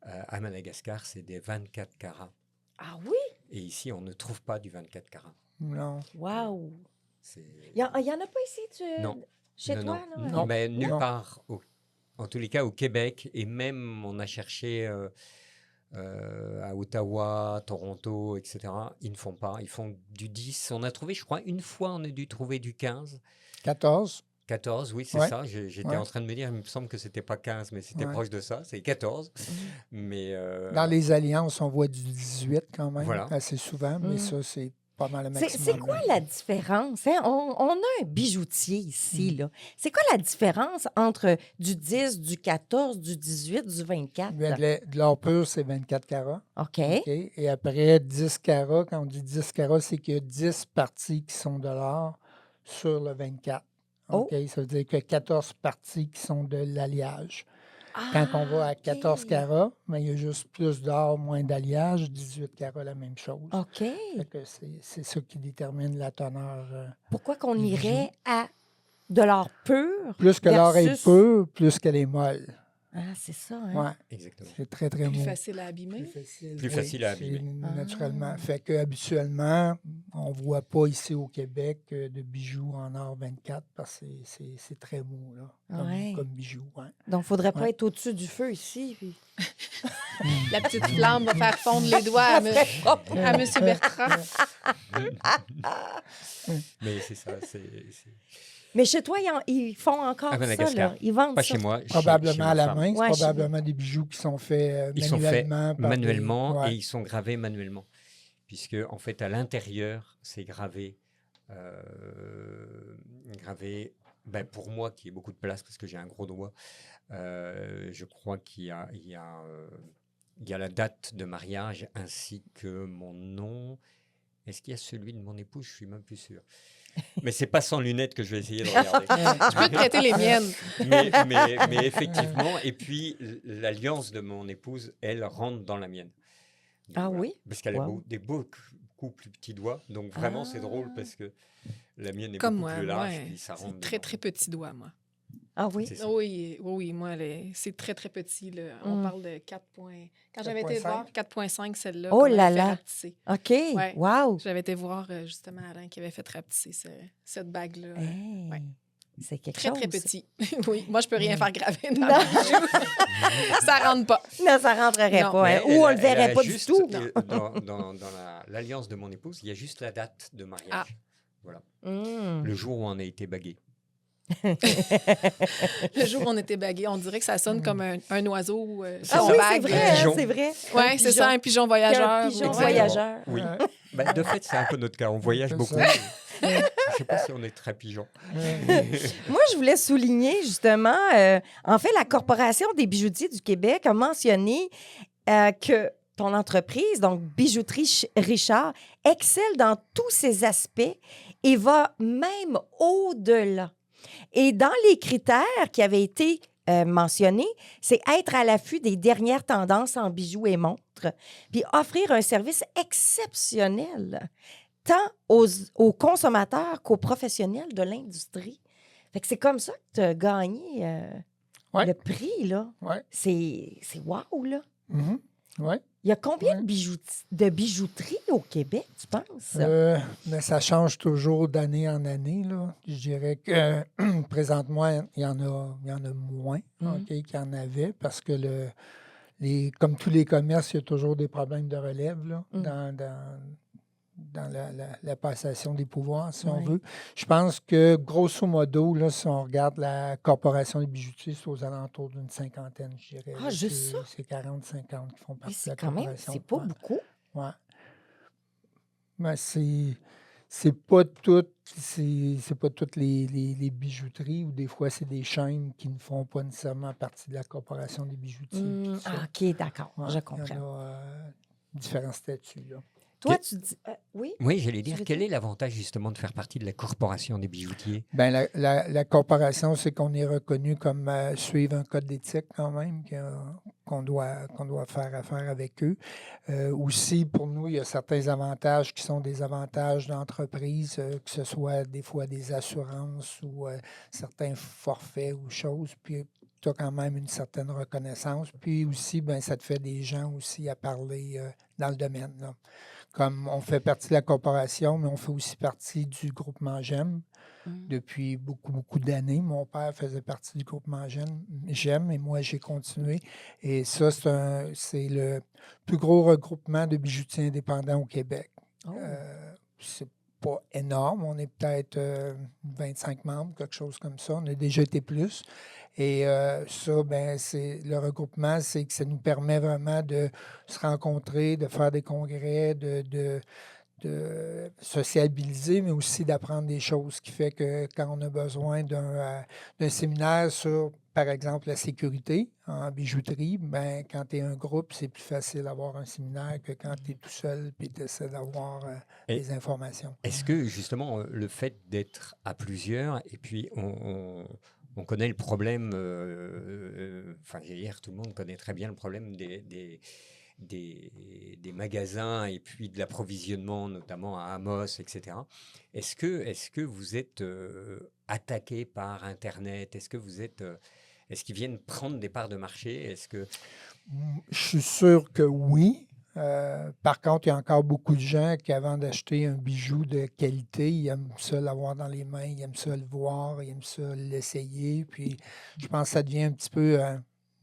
S2: à Madagascar, c'est des 24 carats.
S1: Ah oui?
S2: Et ici, on ne trouve pas du 24 carats.
S5: Non.
S1: Wow!
S2: C'est...
S1: Il y en a pas ici,
S2: Non.
S1: chez
S2: non,
S1: toi,
S2: non,
S1: là?
S5: Non.
S2: Mais nulle
S5: Non.
S2: part, en tous les cas au Québec, et même on a cherché à Ottawa, Toronto, etc. Ils ne font pas, ils font du 10. On a trouvé, je crois, une fois, on a dû trouver du 15.
S5: 14.
S2: 14, oui, c'est
S5: Ouais.
S2: ça. J'étais
S5: Ouais.
S2: en train de me dire, il me semble que c'était pas 15, mais c'était
S5: Ouais.
S2: proche de ça, c'est 14. Mais
S5: Dans les alliances, on voit du 18 quand même,
S2: Voilà.
S5: assez souvent, mais ça, c'est pas mal le
S1: C'est
S5: maximum.
S1: quoi la différence? Hein? On a un bijoutier ici, là. C'est quoi la différence entre du 10, du 14, du 18, du 24?
S5: Bien, de l'or pur, c'est 24 carats.
S1: OK.
S5: OK? Et après, 10 carats, quand on dit 10 carats, c'est qu'il y a 10 parties qui sont de l'or sur le 24.
S1: Oh.
S5: OK? Ça veut dire que 14 parties qui sont de l'alliage. Quand on va à 14
S1: OK.
S5: carats, ben, il y a juste plus d'or, moins d'alliage. 18 carats, la même chose.
S1: OK.
S5: Fait que c'est ça qui détermine la teneur.
S1: Pourquoi qu'on
S5: du
S1: irait
S5: bijou.
S1: à de l'or pur
S5: Plus que l'or est
S1: versus...
S5: peu, plus qu'elle est molle.
S1: Ah, c'est ça, hein?
S5: Ouais,
S2: Exactement.
S5: c'est très, très
S6: Plus
S5: mou.
S6: facile à abîmer.
S2: Plus facile à
S5: c'est
S2: abîmer.
S5: naturellement.
S1: Ah.
S5: Fait que habituellement, on ne voit pas ici au Québec de bijoux en or 24 parce que c'est très mou, là,
S1: Ouais.
S5: comme bijoux. Ouais.
S1: Donc, il ne faudrait pas
S5: Ouais.
S1: être au-dessus du feu ici. Puis...
S6: La petite flamme va faire fondre les doigts à M. Bertrand.
S2: Mais c'est ça.
S1: Mais chez toi, ils font encore
S2: À
S1: ça,
S2: Madagascar.
S1: là. Ils vendent
S2: Pas
S1: ça.
S2: chez moi.
S5: Probablement à
S2: ma
S5: la
S2: femme.
S5: main. C'est
S1: Ouais, chez
S5: probablement des bijoux qui sont faits
S2: Ils sont faits
S5: manuellement. par des-
S2: manuellement
S5: ouais.
S2: et ils sont gravés manuellement. Puisque, en fait, à l'intérieur, c'est gravé. Ben, pour moi, qui ai beaucoup de place parce que j'ai un gros doigt, je crois qu'il y a la date de mariage ainsi que mon nom. Est-ce qu'il y a celui de mon épouse? Je suis même plus sûr. Mais c'est pas sans lunettes que je vais essayer de regarder.
S6: Je peux te prêter les miennes.
S2: mais effectivement, et puis l'alliance de mon épouse, elle rentre dans la mienne. Donc,
S1: Ah
S2: voilà.
S1: oui?
S2: Parce qu'elle a
S1: Wow.
S2: des beaucoup plus petits doigts. Donc vraiment, c'est drôle
S1: Ah.
S2: parce que la mienne est
S6: Comme
S2: beaucoup
S6: moi.
S2: plus large.
S6: Moi,
S2: Puis ça
S6: c'est
S2: rentre
S6: très,
S2: dedans.
S6: très petit doigt, moi.
S1: Ah oui?
S2: C'est ça.
S6: Oui, moi, c'est très, très petit. Là. On
S1: Mm.
S6: parle de 4 points. Quand j'avais été
S5: 4,5?
S6: voir 4,5, celle-là.
S1: Oh
S6: qu'on avait
S1: là
S6: fait
S1: là.
S6: rapetisser.
S1: OK.
S6: Ouais.
S1: Wow.
S6: J'avais été voir justement Alain qui avait fait rapetisser cette bague-là.
S1: Hey,
S6: ouais.
S1: C'est quelque
S6: Très,
S1: chose.
S6: très petit. Oui, moi, je peux rien faire graver dans
S1: Non.
S6: le bijou. Ça rentre pas.
S1: Non, ça rentrerait
S6: Non.
S1: pas. hein.
S2: Mais
S1: Ou on
S2: elle
S1: le
S2: a
S1: verrait pas
S2: juste,
S1: du tout.
S2: Dans l'alliance de mon épouse, il y a juste la date de mariage.
S6: Ah.
S2: Voilà.
S1: Mm.
S2: Le jour où on a été bagués.
S6: Le jour où on était bagués, on dirait que ça sonne comme un oiseau.
S1: Ah
S6: son
S1: oui, c'est
S6: bague.
S1: vrai, hein,
S2: pigeon.
S1: c'est vrai.
S6: Oui, c'est ça, un pigeon voyageur.
S1: Un pigeon
S6: Oui.
S1: voyageur.
S2: Oui.
S5: Ouais.
S2: Ben, de fait, c'est un peu notre cas. On voyage
S5: C'est
S2: beaucoup.
S5: ça.
S2: Je ne sais pas si on est très pigeon.
S1: Moi, je voulais souligner justement, en fait, la Corporation des bijoutiers du Québec a mentionné que ton entreprise, donc Bijouterie Richard, excelle dans tous ses aspects et va même au-delà. Et dans les critères qui avaient été mentionnés, c'est être à l'affût des dernières tendances en bijoux et montres, puis offrir un service exceptionnel, tant aux consommateurs qu'aux professionnels de l'industrie. Fait que c'est comme ça que tu as gagné
S5: Ouais.
S1: le prix, là.
S5: Ouais.
S1: C'est wow, là.
S5: Mhm. Ouais.
S1: Il y a combien
S5: Ouais.
S1: de bijouteries au Québec, tu penses?
S5: Mais ça change toujours d'année en année, là. Je dirais que présentement, il y en a moins OK, qu'il y en avait parce que comme tous les commerces, il y a toujours des problèmes de relève là, dans la passation des pouvoirs, si on
S1: Ouais.
S5: veut. Je pense que, grosso modo, là, si on regarde la Corporation des bijoutiers, c'est aux alentours d'une cinquantaine, je dirais.
S1: Ah,
S5: là.
S1: juste ça?
S5: C'est 40-50 qui font
S1: Mais
S5: partie de
S1: c'est
S5: la
S1: quand même,
S5: Corporation.
S1: c'est pas
S5: Ouais.
S1: beaucoup.
S5: Ouais. Ben, c'est pas toutes les bijouteries ou des fois c'est des chaînes qui ne font pas nécessairement partie de la Corporation des bijoutiers. puis tout ça.
S1: Ah, OK, d'accord,
S5: Ouais,
S1: je
S5: il y
S1: comprends.
S5: en a différents statuts. Là.
S1: Toi, tu dis... oui?
S2: Oui, j'allais dire,
S1: veux
S2: quel
S1: dire?
S2: est l'avantage justement de faire partie de la corporation des bijoutiers?
S5: Ben, la corporation, c'est qu'on est reconnu comme suivre un code d'éthique quand même, qu'on doit faire affaire avec eux. Aussi, pour nous, il y a certains avantages qui sont des avantages d'entreprise, que ce soit des fois des assurances ou certains forfaits ou choses. Puis, tu as quand même une certaine reconnaissance. Puis aussi, ben, ça te fait des gens aussi à parler dans le domaine. Là. Comme on fait partie de la corporation, mais on fait aussi partie du groupement GEM depuis beaucoup d'années. Mon père faisait partie du groupement GEM et moi, j'ai continué. Et ça, c'est le plus gros regroupement de bijoutiers indépendants au Québec.
S1: Oh.
S5: C'est pas énorme. On est peut-être 25 membres, quelque chose comme ça. On a déjà été plus. Et ça, ben, le regroupement, c'est que ça nous permet vraiment de se rencontrer, de faire des congrès, de sociabiliser, mais aussi d'apprendre des choses, ce qui fait que quand on a besoin d'un séminaire sur par exemple, la sécurité en bijouterie, ben, quand tu es un groupe, c'est plus facile d'avoir un séminaire que quand tu es tout seul et tu essaies d'avoir
S2: Et
S5: des informations.
S2: est-ce que justement le fait d'être à plusieurs, et puis on connaît le problème, enfin hier tout le monde connaît très bien le problème des magasins et puis de l'approvisionnement, notamment à Amos, etc. Est-ce que vous êtes attaqué par Internet? Est-ce qu'ils viennent prendre des parts de marché?
S5: Je suis sûr que oui. Par contre, il y a encore beaucoup de gens qui, avant d'acheter un bijou de qualité, ils aiment ça l'avoir dans les mains, ils aiment ça le voir, ils aiment ça l'essayer. Puis, je pense que ça devient un petit peu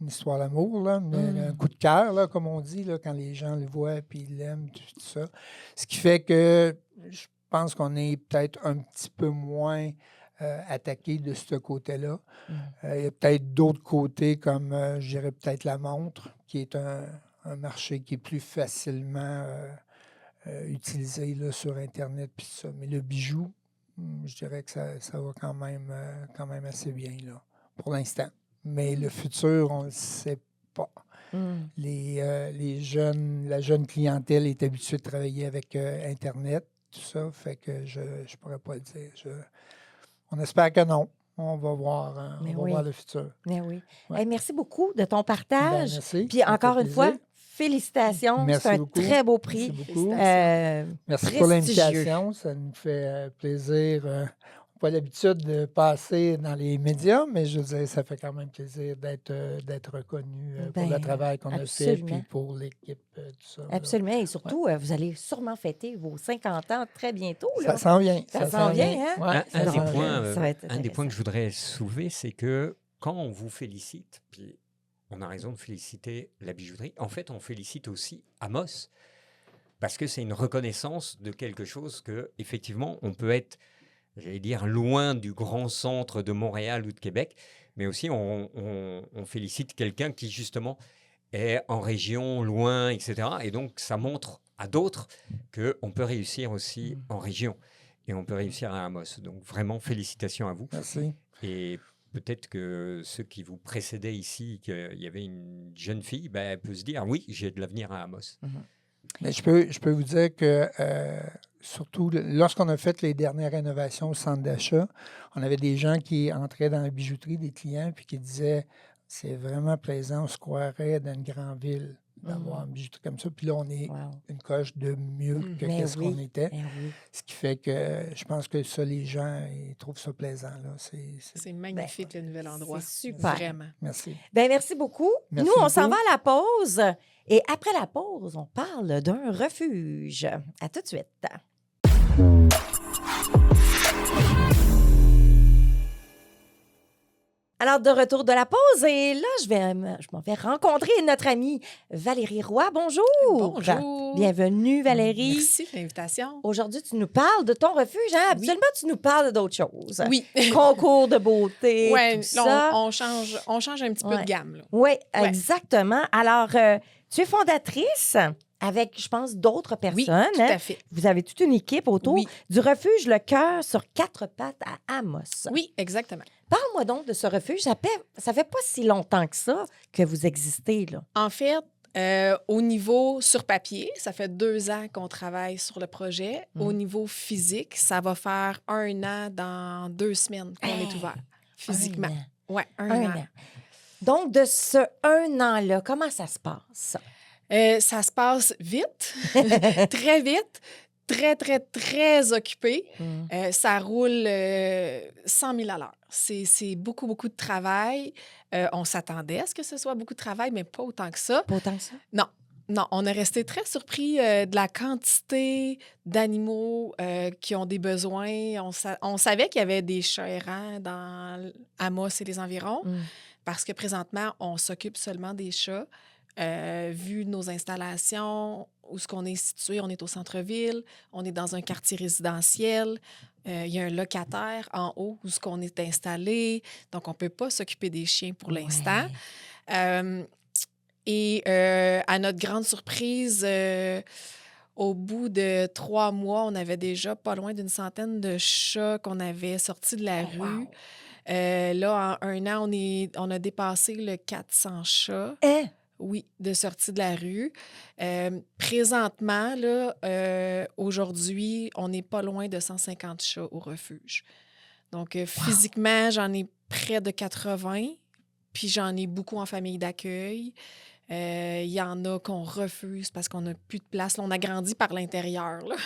S5: une histoire d'amour, là, un coup de cœur, là, comme on dit, là, quand les gens le voient puis ils l'aiment, tout ça. Ce qui fait que je pense qu'on est peut-être un petit peu moins attaqué de ce côté-là. Il y a peut-être d'autres côtés, comme je dirais peut-être la montre, qui est un marché qui est plus facilement utilisé là, sur Internet. Puis ça. Mais le bijou, je dirais que ça va quand même assez bien là, pour l'instant. Mais le futur, on ne le sait pas. La jeune clientèle est habituée de travailler avec Internet, tout ça, fait que je ne pourrais pas le dire. On espère que non. On va voir,
S1: Mais
S5: on va
S1: oui.
S5: voir le futur.
S1: Mais oui.
S5: Ouais.
S1: Hey, merci beaucoup de ton
S5: Ben,
S1: partage.
S5: merci.
S1: Puis
S5: Ça me
S1: encore
S5: fait
S1: une fois,
S5: plaisir.
S1: félicitations.
S5: Merci
S1: C'est un
S5: beaucoup.
S1: très beau prix.
S5: Merci beaucoup. Merci pour
S1: Prestigieux.
S5: l'invitation. Ça nous fait plaisir. On n'a pas l'habitude de passer dans les médias, mais je veux dire, ça fait quand même plaisir d'être reconnu pour le
S1: Ben,
S5: travail qu'on a fait,
S1: absolument.
S5: puis pour l'équipe, tout ça. là.
S1: Absolument. Et surtout, vous allez sûrement fêter vos 50 ans très bientôt.
S5: Ça
S1: Là.
S5: s'en vient.
S1: Ça s'en vient, hein?
S5: Ouais,
S2: Un,
S5: ça
S2: un des
S5: s'en vient.
S2: points,
S1: Ça va être
S2: un des points que
S1: intéressant.
S2: je voudrais soulever, c'est que quand on vous félicite, puis on a raison de féliciter la bijouterie, en fait, on félicite aussi Amos, parce que c'est une reconnaissance de quelque chose que, effectivement, on peut être, j'allais dire, loin du grand centre de Montréal ou de Québec, mais aussi on félicite quelqu'un qui, justement, est en région, loin, etc. Et donc, ça montre à d'autres qu'on peut réussir aussi en région. Et on peut réussir à Amos. Donc, vraiment, félicitations à vous.
S5: Merci.
S2: Et peut-être que ceux qui vous précédaient ici, qu'il y avait une jeune fille, ben, elle peut se dire, oui, j'ai de l'avenir à Amos.
S5: Mais je peux vous dire que, surtout, lorsqu'on a fait les dernières rénovations au centre d'achat, on avait des gens qui entraient dans la bijouterie, des clients, puis qui disaient c'est vraiment plaisant, on se croirait dans une grande ville d'avoir une bijouterie comme ça. Puis là, on est
S1: Wow.
S5: une coche de mieux que
S1: Mais
S5: qu'est-ce qu'on
S1: oui.
S5: était.
S1: Ben oui.
S5: Ce qui fait que je pense que ça, les gens, ils trouvent ça plaisant. Là.
S6: C'est magnifique, le nouvel endroit.
S1: C'est super.
S6: Vraiment.
S5: Merci.
S1: Ben, merci beaucoup.
S5: Merci
S1: Nous, on s'en
S5: beaucoup.
S1: va à la pause. Et après la pause, on parle d'un refuge. À tout de suite. Alors, de retour de la pause, et là, je m'en vais rencontrer notre amie Valérie Roy. Bonjour.
S6: Bonjour.
S1: Bienvenue, Valérie.
S6: Merci de l'invitation.
S1: Aujourd'hui, tu nous parles de ton refuge. Hein? Habituellement, tu nous parles d'autres choses.
S6: Oui.
S1: Concours de beauté,
S6: Ouais,
S1: tout
S6: là,
S1: ça.
S6: on change un petit peu
S1: Ouais.
S6: de gamme. Là.
S1: Oui,
S6: Ouais.
S1: exactement. Alors, tu es fondatrice avec, je pense, d'autres
S6: Oui,
S1: personnes.
S6: tout
S1: hein?
S6: à fait.
S1: Vous avez toute une équipe autour
S6: Oui.
S1: du refuge Le Cœur sur 4 pattes à Amos.
S6: Oui, exactement.
S1: Parle-moi donc de ce refuge. Ça fait pas si longtemps que ça que vous existez, là.
S6: En fait, au niveau sur papier, ça fait 2 ans qu'on travaille sur le projet. Au niveau physique, ça va faire 1 an dans 2 semaines qu'on est ouvert. Physiquement.
S1: Un an.
S6: Oui, un
S1: Un
S6: an.
S1: an. Donc, de ce 1 an-là, comment ça se passe?
S6: Ça se passe vite, très vite, très, très, très occupé. Ça roule 100 000 à l'heure. C'est beaucoup, beaucoup de travail. On s'attendait à ce que ce soit beaucoup de travail, mais pas autant que ça.
S1: Pas autant que ça?
S6: Non, on est resté très surpris de la quantité d'animaux qui ont des besoins. On savait qu'il y avait des chats errants dans Amos et les environs, parce que présentement, on s'occupe seulement des chats. Vu nos installations, où ce qu'on est situé, on est au centre-ville, on est dans un quartier résidentiel, il y a un locataire en haut où ce qu'on est installé, donc on ne peut pas s'occuper des chiens pour l'instant. Et à notre grande surprise, au bout de 3 mois, on avait déjà pas loin d'une centaine de chats qu'on avait sortis de la rue. Là, en 1 an, on a dépassé le 400 chats.
S1: Hein?
S6: Oui, de sortie de la rue. Présentement, là, aujourd'hui, on n'est pas loin de 150 chats au refuge. Donc, physiquement, j'en ai près de 80, puis j'en ai beaucoup en famille d'accueil. Il y en a qu'on refuse parce qu'on n'a plus de place. Là, on a grandi par l'intérieur. Là.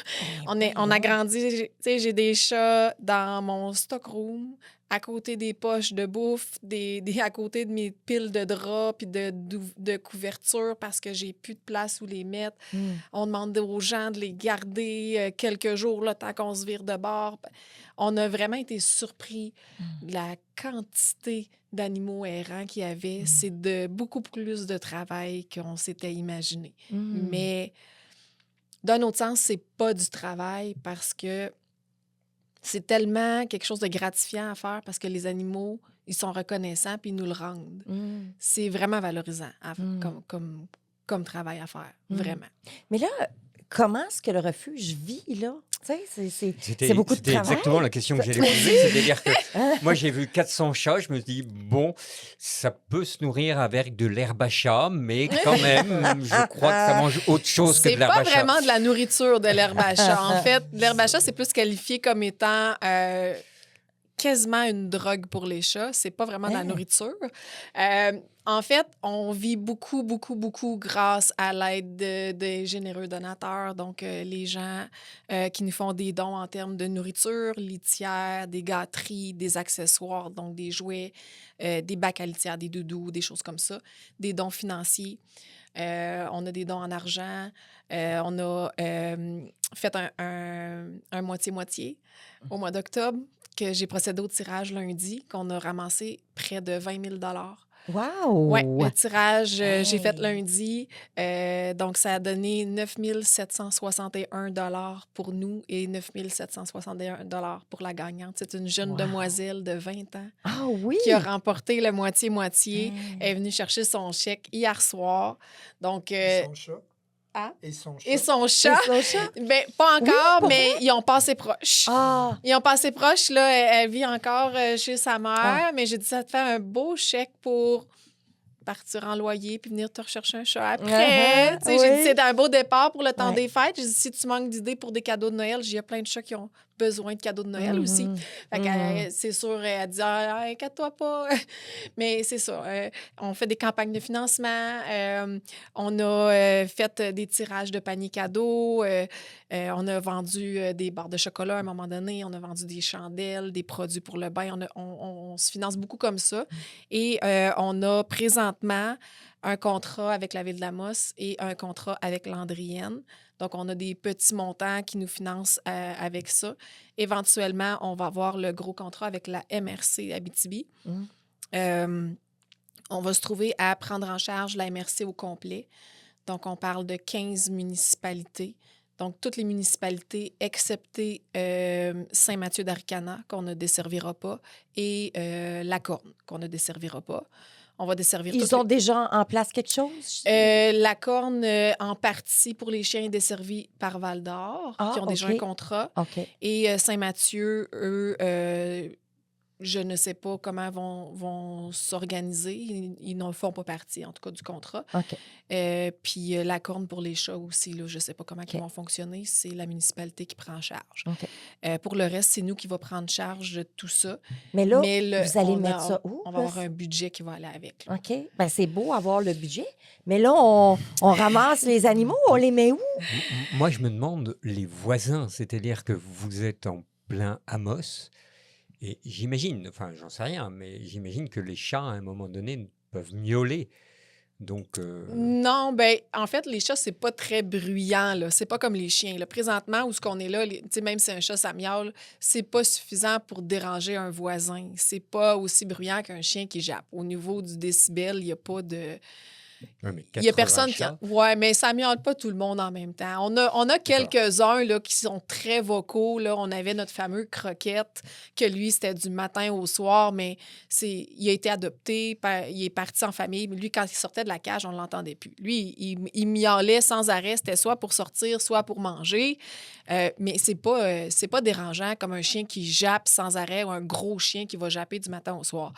S6: On a grandi, tu sais, j'ai des chats dans mon stockroom, à côté des poches de bouffe, à côté de mes piles de draps puis de couvertures parce que j'ai plus de place où les mettre. On demande aux gens de les garder quelques jours, là, tant qu'on se vire de bord. On a vraiment été surpris de la quantité d'animaux errants qu'il y avait. C'est de beaucoup plus de travail qu'on s'était imaginé. Mais d'un autre sens, c'est pas du travail parce que c'est tellement quelque chose de gratifiant à faire parce que les animaux, ils sont reconnaissants puis ils nous le rendent. C'est vraiment valorisant comme travail à faire, vraiment.
S1: Mais là, comment est-ce que le refuge vit, là? Tu sais, c'est beaucoup de
S2: C'était
S1: travail.
S2: exactement la question que j'allais poser. C'est-à-dire que moi, j'ai vu 400 chats. Je me suis dit, bon, ça peut se nourrir avec de l'herbe à chat, mais quand même, je crois que ça mange autre chose que de
S6: C'est
S2: l'herbe
S6: pas
S2: à chat.
S6: vraiment de la nourriture de l'herbe à chat. En fait, l'herbe à chat, c'est plus qualifié comme étant quasiment une drogue pour les chats. C'est pas vraiment de la nourriture. En fait, on vit beaucoup, beaucoup, beaucoup grâce à l'aide des généreux donateurs. Donc, les gens qui nous font des dons en termes de nourriture, litière, des gâteries, des accessoires, donc des jouets, des bacs à litière, des doudous, des choses comme ça, des dons financiers. On a des dons en argent. On a fait un moitié-moitié au mois d'octobre, que j'ai procédé au tirage lundi, qu'on a ramassé près de 20 000 $.
S1: Wow!
S6: Oui, le tirage, j'ai fait lundi. Donc, ça a donné 9 761 $ pour nous et 9 761 $ pour la gagnante. C'est une jeune demoiselle de 20 ans
S1: Ah oui!
S6: qui a remporté le moitié-moitié. Elle est venue chercher son chèque hier soir. Donc,
S5: Et son chat.
S6: Hein?
S5: Et son chat.
S6: et son chat.
S1: Et son chat?
S6: Ben, pas encore,
S1: pour
S6: mais ils ont passé proche.
S1: Ah!
S6: Ils ont passé proche, là, elle vit encore chez sa mère, mais j'ai dit, ça te fait un beau chèque pour partir en loyer puis venir te rechercher un chat après. Tu sais, j'ai dit, c'est un beau départ pour le temps des fêtes. J'ai dit, si tu manques d'idées pour des cadeaux de Noël, il y a plein de chats qui ont besoin de cadeaux de Noël aussi. Fait que, c'est sûr, elle dit, inquiète-toi pas. Mais c'est ça. On fait des campagnes de financement. On a fait des tirages de paniers cadeaux. On a vendu des barres de chocolat à un moment donné. On a vendu des chandelles, des produits pour le bain. On se finance beaucoup comme ça. Et on a présentement un contrat avec la Ville d'Amos et un contrat avec Landrienne. Donc, on a des petits montants qui nous financent avec ça. Éventuellement, on va avoir le gros contrat avec la MRC Abitibi. On va se trouver à prendre en charge la MRC au complet. Donc, on parle de 15 municipalités. Donc, toutes les municipalités, excepté Saint-Mathieu-d'Aricana, qu'on ne desservira pas, et La Corne, qu'on ne desservira pas. On va desservir
S1: Ils ont déjà en place quelque chose?
S6: La Corne, en partie, pour les chiens, est desservie par Val-d'Or, qui ont déjà un contrat.
S1: OK.
S6: Et Saint-Mathieu, eux, je ne sais pas comment vont s'organiser. Ils n'en font pas partie, en tout cas, du contrat.
S1: OK.
S6: Puis La Corne pour les chats aussi, là, je ne sais pas comment ils vont fonctionner. C'est la municipalité qui prend en charge.
S1: OK.
S6: Pour le reste, c'est nous qui va prendre charge de tout ça.
S1: Mais là, vous allez mettre ça où?
S6: On va avoir un budget qui va aller avec. Là.
S1: OK. Bien, c'est beau avoir le budget. Mais là, on ramasse les animaux, on les met où?
S2: Moi, je me demande, les voisins, c'est-à-dire que vous êtes en plein Amos, et j'imagine, enfin, j'en sais rien, mais j'imagine que les chats, à un moment donné, peuvent miauler. Donc,
S6: Non, ben en fait, les chats, c'est pas très bruyant, là. C'est pas comme les chiens. Là. Présentement, où ce qu'on est là, même si un chat, ça miaule, c'est pas suffisant pour déranger un voisin. C'est pas aussi bruyant qu'un chien qui jappe. Au niveau du décibel, il n'y a pas de...
S2: Ouais, mais
S6: Il y a
S2: 80
S6: personne qui...
S2: chats.
S6: Ouais, mais ça ne miaule pas tout le monde en même temps. On a quelques-uns là, qui sont très vocaux. Là. On avait notre fameux Croquette, que lui, c'était du matin au soir, mais il a été adopté, il est parti en famille. Mais lui, quand il sortait de la cage, on ne l'entendait plus. Lui, il miaulait sans arrêt. C'était soit pour sortir, soit pour manger. Mais c'est pas dérangeant comme un chien qui jappe sans arrêt ou un gros chien qui va japper du matin au soir.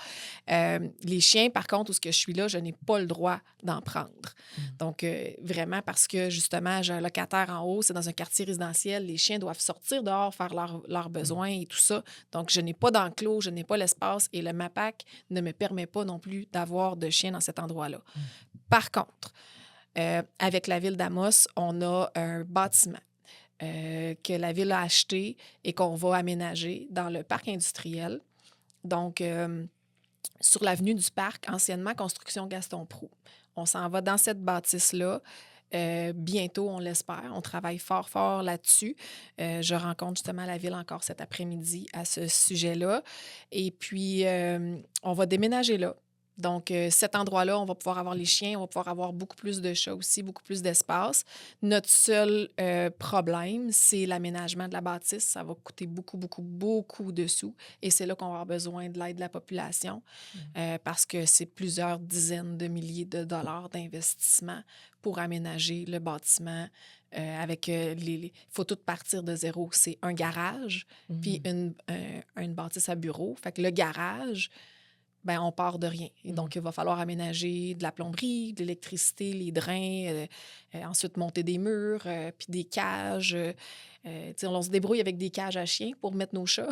S6: Les chiens, par contre, où ce que je suis là, je n'ai pas le droit d'en prendre. Donc, vraiment, parce que, justement, j'ai un locataire en haut, c'est dans un quartier résidentiel, les chiens doivent sortir dehors, faire leurs besoins et tout ça. Donc, je n'ai pas d'enclos, je n'ai pas l'espace et le MAPAC ne me permet pas non plus d'avoir de chiens dans cet endroit-là. Par contre, avec la ville d'Amos, on a un bâtiment que la ville a acheté et qu'on va aménager dans le parc industriel. Donc, sur l'avenue du Parc, anciennement Construction Gaston Proulx. On s'en va dans cette bâtisse-là. Bientôt, on l'espère. On travaille fort, fort là-dessus. Je rencontre justement la ville encore cet après-midi à ce sujet-là. Et puis, on va déménager là. Donc, cet endroit-là, on va pouvoir avoir les chiens, on va pouvoir avoir beaucoup plus de chats aussi, beaucoup plus d'espace. Notre seul problème, c'est l'aménagement de la bâtisse. Ça va coûter beaucoup, beaucoup, beaucoup de sous. Et c'est là qu'on va avoir besoin de l'aide de la population parce que c'est plusieurs dizaines de milliers de dollars d'investissement pour aménager le bâtiment. Avec il faut tout partir de zéro. C'est un garage, puis une bâtisse à bureau. Fait que le garage... ben on part de rien. Et donc, il va falloir aménager de la plomberie, de l'électricité, les drains, ensuite monter des murs, puis des cages. On se débrouille avec des cages à chiens pour mettre nos chats,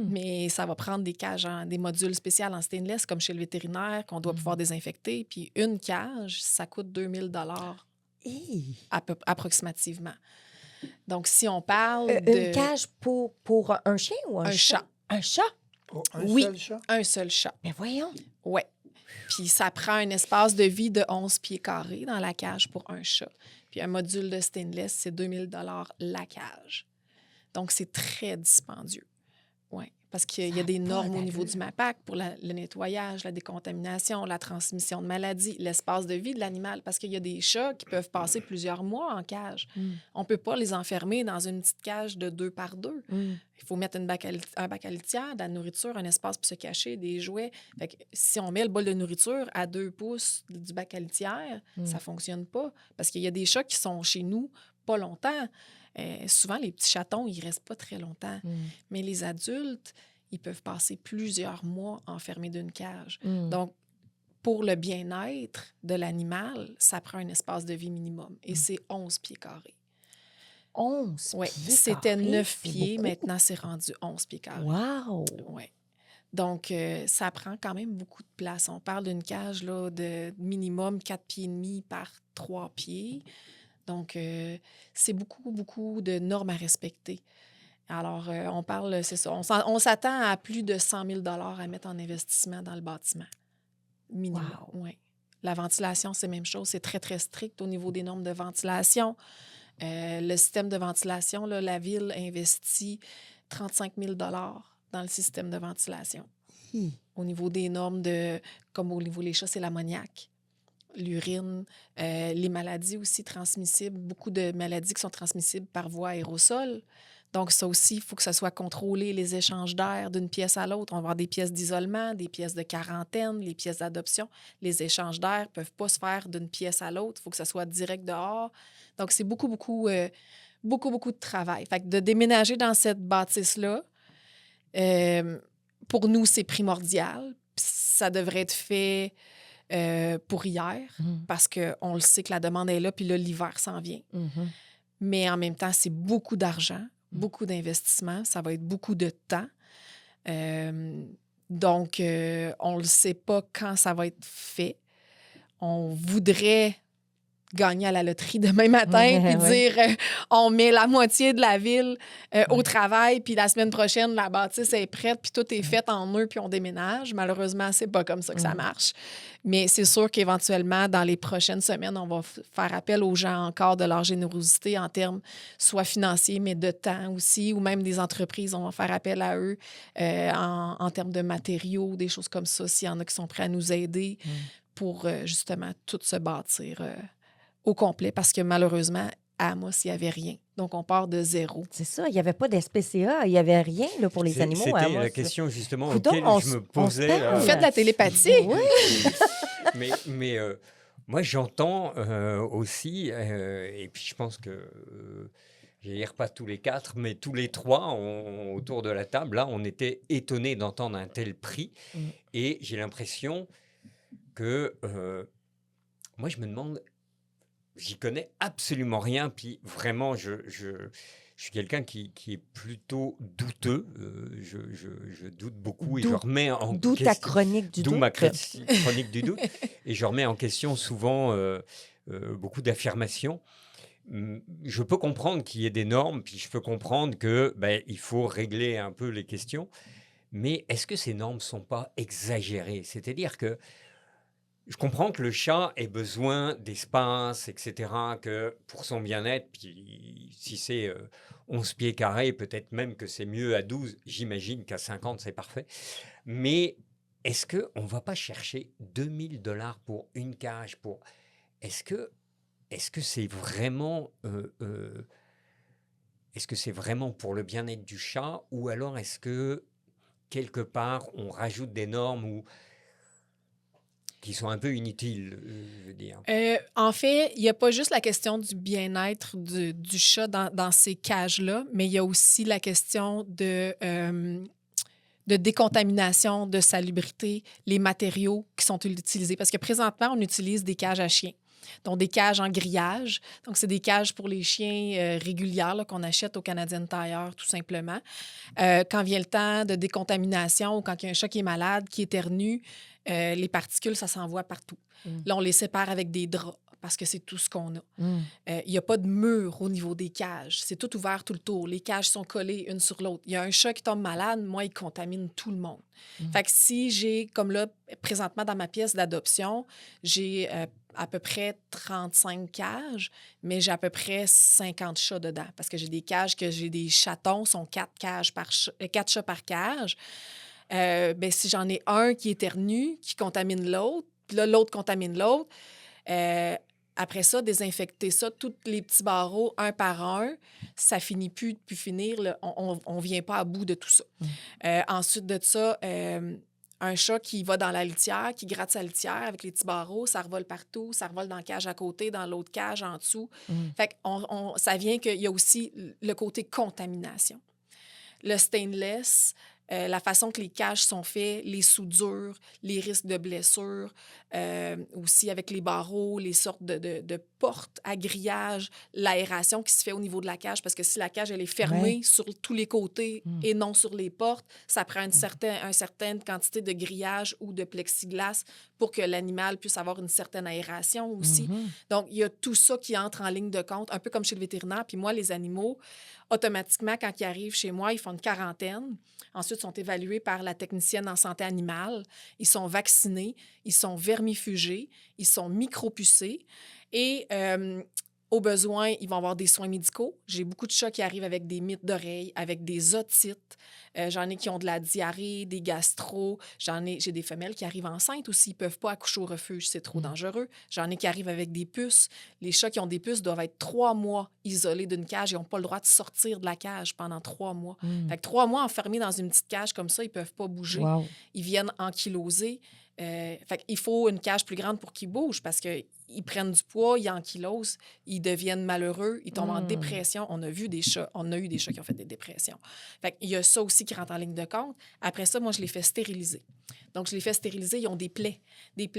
S6: mais ça va prendre des cages, des modules spéciaux en stainless, comme chez le vétérinaire, qu'on doit pouvoir désinfecter. Puis une cage, ça coûte 2000 $ approximativement. Donc, si on parle de...
S1: Une cage pour un chien ou un chat? Un chat?
S5: Oh, un
S6: Oui.
S5: seul chat?
S6: Un seul chat.
S1: Mais voyons.
S6: Oui. Puis ça prend un espace de vie de 11 pieds carrés dans la cage pour un chat. Puis un module de stainless, c'est 2000 $ la cage. Donc, c'est très dispendieux. Oui. Parce qu'il y a des normes au niveau du MAPAC pour le nettoyage, la décontamination, la transmission de maladies, l'espace de vie de l'animal. Parce qu'il y a des chats qui peuvent passer plusieurs mois en cage. On ne peut pas les enfermer dans une petite cage de 2 par 2. Il faut mettre un bac à litière, de la nourriture, un espace pour se cacher, des jouets. Fait que si on met le bol de nourriture à 2 pouces du bac à litière, ça ne fonctionne pas. Parce qu'il y a des chats qui sont chez nous pas longtemps. Souvent, les petits chatons, ils ne restent pas très longtemps. Mais les adultes, ils peuvent passer plusieurs mois enfermés d'une cage. Donc, pour le bien-être de l'animal, ça prend un espace de vie minimum. Et c'est 11 pieds carrés.
S1: 11
S6: Oui,
S1: pieds
S6: c'était
S1: carrés,
S6: 9
S1: c'est
S6: pieds.
S1: beaucoup.
S6: Maintenant, c'est rendu 11 pieds carrés.
S1: Wow!
S6: Oui. Donc, ça prend quand même beaucoup de place. On parle d'une cage là, de minimum 4 pieds et demi par 3 pieds. Donc, c'est beaucoup, beaucoup de normes à respecter. Alors, on parle, c'est ça, on s'attend à plus de 100 000 $ à mettre en investissement dans le bâtiment. Minimum, oui. La ventilation, c'est la même chose. C'est très, très strict au niveau des normes de ventilation. Le système de ventilation, là, la Ville investit 35 000 $ dans le système de ventilation. Au niveau des normes comme au niveau des chats, c'est l'ammoniac. L'urine, les maladies aussi transmissibles, beaucoup de maladies qui sont transmissibles par voie aérosol. Donc, ça aussi, il faut que ça soit contrôlé, les échanges d'air d'une pièce à l'autre. On va avoir des pièces d'isolement, des pièces de quarantaine, les pièces d'adoption. Les échanges d'air ne peuvent pas se faire d'une pièce à l'autre. Il faut que ça soit direct dehors. Donc, c'est beaucoup, beaucoup de travail. Fait que de déménager dans cette bâtisse-là, pour nous, c'est primordial. Puis ça devrait être fait pour hier, parce qu'on le sait que la demande est là, puis là, l'hiver s'en vient. Mais en même temps, c'est beaucoup d'argent, beaucoup d'investissement, ça va être beaucoup de temps. Donc, on ne le sait pas quand ça va être fait. On voudrait gagner à la loterie demain matin puis dire on met la moitié de la ville au travail, puis la semaine prochaine, la bâtisse est prête, puis tout est fait en eux, puis on déménage. Malheureusement, c'est pas comme ça que ça marche. Mais c'est sûr qu'éventuellement, dans les prochaines semaines, on va faire appel aux gens encore de leur générosité en termes soit financiers, mais de temps aussi, ou même des entreprises, on va faire appel à eux en termes de matériaux, des choses comme ça, s'il y en a qui sont prêts à nous aider pour justement tout se bâtir au complet parce que malheureusement, à Amos, il n'y avait rien. Donc, on part de zéro.
S1: C'est ça, il n'y avait pas d'SPCA, il n'y avait rien là, pour les animaux.
S2: C'était
S1: à Amos,
S2: la
S1: là.
S2: question justement
S1: Coudonc,
S2: auquel
S1: on
S2: je
S1: s-
S2: me
S1: on se
S2: posais.
S1: parle.
S2: là.
S6: Vous faites de la télépathie?
S1: Oui.
S2: Mais moi, j'entends aussi, et puis je pense que, je vais dire pas tous les 4, mais tous les 3 autour de la table, là, on était étonnés d'entendre un tel prix.
S1: Mm.
S2: Et j'ai l'impression que, moi, je me demande, j'y connais absolument rien, puis vraiment, je suis quelqu'un qui est plutôt douteux. Je doute beaucoup et je
S1: Doute-
S2: remets en
S1: D'où ta
S2: question.
S1: chronique du
S2: D'où
S1: doute.
S2: ma chronique du doute. Et je remets en question souvent beaucoup d'affirmations. Je peux comprendre qu'il y ait des normes, puis je peux comprendre que il faut régler un peu les questions. Mais est-ce que ces normes ne sont pas exagérées? C'est-à-dire que je comprends que le chat ait besoin d'espace, etc., que pour son bien-être, puis si c'est 11 pieds carrés, peut-être même que c'est mieux à 12, j'imagine qu'à 50, c'est parfait. Mais est-ce qu'on ne va pas chercher 2000 $ pour une cage pour... Est-ce que c'est vraiment... est-ce que c'est vraiment pour le bien-être du chat ou alors est-ce que quelque part on rajoute des normes ou qui sont un peu inutiles, je veux dire.
S6: En fait, il n'y a pas juste la question du bien-être du chat dans ces cages-là, mais il y a aussi la question de décontamination, de salubrité, les matériaux qui sont utilisés. Parce que présentement, on utilise des cages à chiens. Donc, des cages en grillage. Donc, c'est des cages pour les chiens régulières là, qu'on achète au Canadian Tire, tout simplement. Quand vient le temps de décontamination ou quand il y a un chat qui est malade, qui éternue, les particules, ça s'envoie partout. Là, on les sépare avec des draps parce que c'est tout ce qu'on a. Il n'y a pas de mur au niveau des cages. C'est tout ouvert tout le tour. Les cages sont collées une sur l'autre. Il y a un chat qui tombe malade, moi, il contamine tout le monde. Fait que si j'ai, comme là, présentement dans ma pièce d'adoption, j'ai à peu près 35 cages, mais j'ai à peu près 50 chats dedans parce que j'ai des cages que j'ai des chatons, sont 4 chats par cage. Si j'en ai un qui éternue, qui contamine l'autre, puis là, l'autre contamine l'autre, après ça, désinfecter ça, tous les petits barreaux, un par un, ça finit plus de finir. Là. On vient pas à bout de tout ça. Ensuite de ça, un chat qui va dans la litière, qui gratte sa litière avec les petits barreaux, ça revole partout, ça revole dans la cage à côté, dans l'autre cage en dessous. Fait que ça vient qu'il y a aussi le côté contamination. Le stainless, la façon que les cages sont faites, les soudures, les risques de blessures, aussi avec les barreaux, les sortes de portes à grillage, l'aération qui se fait au niveau de la cage, parce que si la cage elle est fermée sur tous les côtés et non sur les portes, ça prend une certaine quantité de grillage ou de plexiglas pour que l'animal puisse avoir une certaine aération aussi. Donc, il y a tout ça qui entre en ligne de compte, un peu comme chez le vétérinaire. Puis moi, les animaux, automatiquement, quand ils arrivent chez moi, ils font une quarantaine. Ensuite, ils sont évalués par la technicienne en santé animale. Ils sont vaccinés, ils sont vermifugés, ils sont micropucés. Et au besoin, ils vont avoir des soins médicaux. J'ai beaucoup de chats qui arrivent avec des mites d'oreilles, avec des otites. J'en ai qui ont de la diarrhée, des gastro. J'ai des femelles qui arrivent enceintes aussi. Ils ne peuvent pas accoucher au refuge, c'est trop dangereux. J'en ai qui arrivent avec des puces. Les chats qui ont des puces doivent être 3 mois isolés d'une cage. Ils n'ont pas le droit de sortir de la cage pendant 3 mois. Fait que 3 mois enfermés dans une petite cage comme ça, ils ne peuvent pas bouger.
S1: Wow.
S6: Ils viennent ankyloser. Fait qu'il faut une cage plus grande pour qu'ils bougent parce qu'ils prennent du poids, ils ankylosent, ils deviennent malheureux, ils tombent en dépression. On a eu des chats qui ont fait des dépressions. Fait qu'il y a ça aussi qui rentre en ligne de compte. Après ça, moi, je les fais stériliser. Donc, je les fais stériliser, ils ont des plaies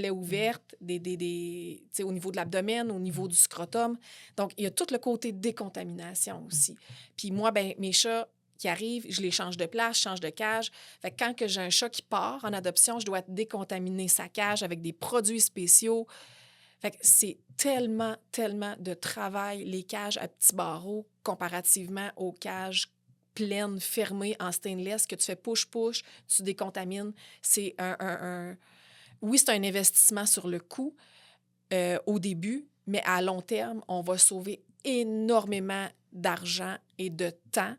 S6: ouvertes, au niveau de l'abdomen, au niveau du scrotum. Donc, il y a tout le côté décontamination aussi. Puis moi, mes chats qui arrivent, je les change de place, je change de cage. Fait que quand que j'ai un chat qui part en adoption, je dois décontaminer sa cage avec des produits spéciaux. Fait que c'est tellement, tellement de travail, les cages à petits barreaux, comparativement aux cages pleines, fermées, en stainless, que tu fais push-push, tu décontamines. C'est Oui, c'est un investissement sur le coût au début, mais à long terme, on va sauver énormément d'argent et de temps.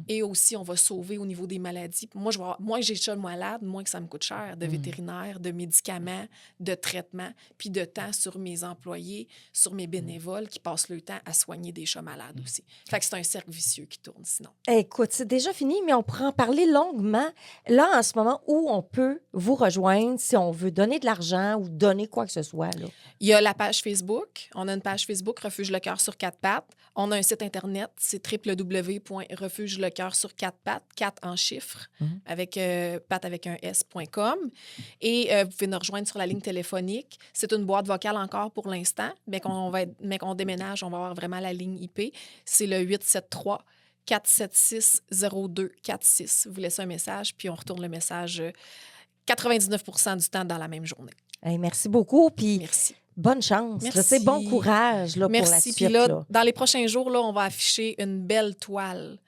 S6: Et aussi, on va sauver au niveau des maladies. Moi, je vais avoir, moins j'ai de chats malades, moins que ça me coûte cher de vétérinaire, de médicaments, de traitements, puis de temps sur mes employés, sur mes bénévoles qui passent le temps à soigner des chats malades aussi. Fait que c'est un cercle vicieux qui tourne sinon.
S1: Écoute, c'est déjà fini, mais on pourra en parler longuement. Là, en ce moment, où on peut vous rejoindre si on veut donner de l'argent ou donner quoi que ce soit. Là.
S6: Il y a la page Facebook. On a une page Facebook, Refuge le cœur sur 4 pattes. On a un site Internet, c'est www.refuge-le-cœur sur 4 pattes, 4 en chiffres, avec pattes avec un S.com. Et vous pouvez nous rejoindre sur la ligne téléphonique. C'est une boîte vocale encore pour l'instant, mais qu'on déménage, on va avoir vraiment la ligne IP. C'est le 873 476-0246. Vous laissez un message, puis on retourne le message 99% du temps dans la même journée.
S1: Hey, merci beaucoup, puis
S6: Merci.
S1: bonne chance.
S6: Merci.
S1: Là, c'est bon courage là, pour la
S6: Merci.
S1: suite.
S6: Puis là,
S1: là.
S6: dans les prochains jours, là, on va afficher une belle toile,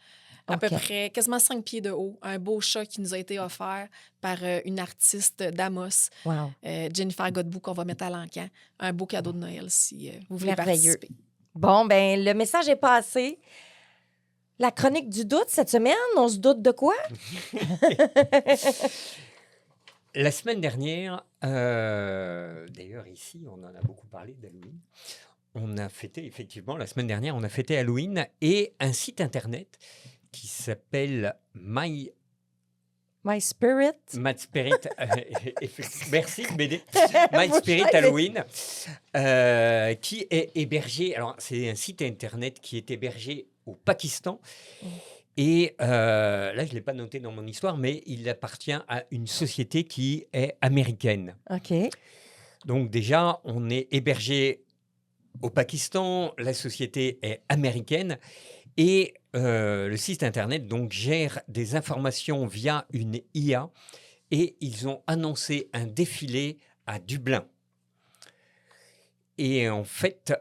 S6: à
S1: OK.
S6: peu près quasiment 5 pieds de haut. Un beau chat qui nous a été offert par une artiste d'Amos,
S1: Wow.
S6: Jennifer Godbout, qu'on va mettre à l'encan. Un beau cadeau de Noël si vous voulez
S1: Merveilleux.
S6: participer.
S1: Bon, ben le message est passé. La chronique du doute cette semaine, on se doute de quoi?
S2: La semaine dernière, d'ailleurs ici, on en a beaucoup parlé d'Halloween. On a fêté, effectivement, la semaine dernière, on a fêté Halloween et un site internet qui s'appelle My
S1: My
S2: Spirit. Merci de m'aider. My
S1: Vous
S2: Spirit
S1: savez.
S2: Halloween, qui est hébergé. Alors, c'est un site internet qui est hébergé au Pakistan. Et là, je ne l'ai pas noté dans mon histoire, mais il appartient à une société qui est américaine.
S1: OK.
S2: Donc déjà, on est hébergé au Pakistan, la société est américaine et le site internet donc gère des informations via une IA et ils ont annoncé un défilé à Dublin. Et en fait,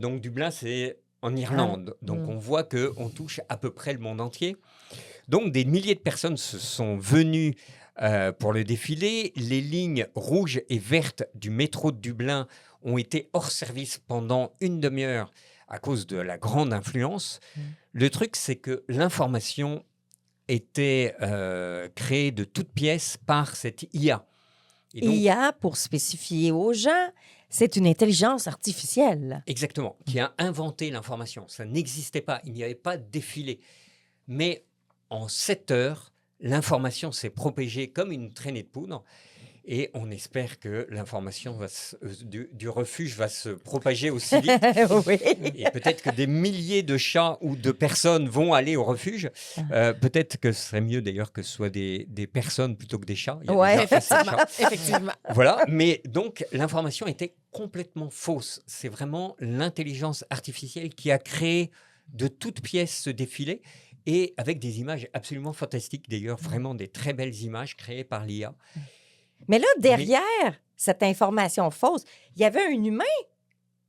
S2: donc Dublin, c'est en Irlande. Donc on voit qu'on touche à peu près le monde entier. Donc des milliers de personnes se sont venues pour le défilé. Les lignes rouges et vertes du métro de Dublin ont été hors service pendant une demi-heure à cause de la grande influence. Le truc, c'est que l'information était créée de toutes pièces par cette IA. Et donc,
S1: IA, pour spécifier aux gens, c'est une intelligence artificielle.
S2: exactement, qui a inventé l'information. Ça n'existait pas, il n'y avait pas de défilé. Mais en 7 heures, l'information s'est propagée comme une traînée de poudre. Et on espère que l'information du refuge va se propager aussi vite.
S1: Oui.
S2: Et peut-être que des milliers de chats ou de personnes vont aller au refuge. Peut-être que ce serait mieux d'ailleurs que ce soit des personnes plutôt que des chats. Il y a
S1: Ouais.
S2: déjà assez de chats.
S6: Effectivement.
S2: Voilà, mais donc l'information était complètement fausse. C'est vraiment l'intelligence artificielle qui a créé de toutes pièces ce défilé et avec des images absolument fantastiques, d'ailleurs, vraiment des très belles images créées par l'IA.
S1: Mais là, derrière cette information fausse, il y avait un humain.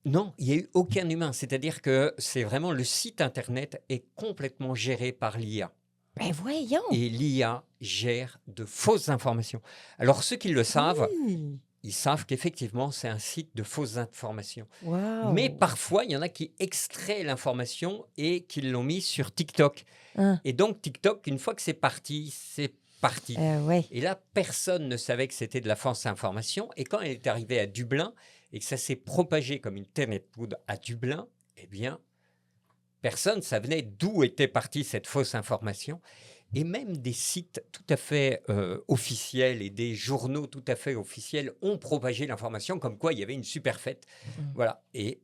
S2: Non, il n'y a eu aucun humain. C'est-à-dire que c'est vraiment le site Internet est complètement géré par l'IA.
S1: Ben voyons.
S2: Et l'IA gère de fausses informations. Alors, ceux qui le savent,
S1: Oui.
S2: ils savent qu'effectivement, c'est un site de fausses informations.
S1: Wow.
S2: Mais parfois, il y en a qui extraient l'information et qui l'ont mis sur TikTok.
S1: Hein.
S2: Et donc, TikTok, une fois que c'est parti, c'est parti.
S1: Oui.
S2: Et là, personne ne savait que c'était de la fausse information. Et quand elle est arrivée à Dublin et que ça s'est propagé comme une traînée de poudre à Dublin, eh bien, personne ne savait d'où était partie cette fausse information. Et même des sites tout à fait officiels et des journaux tout à fait officiels ont propagé l'information comme quoi il y avait une super fête. Voilà. Et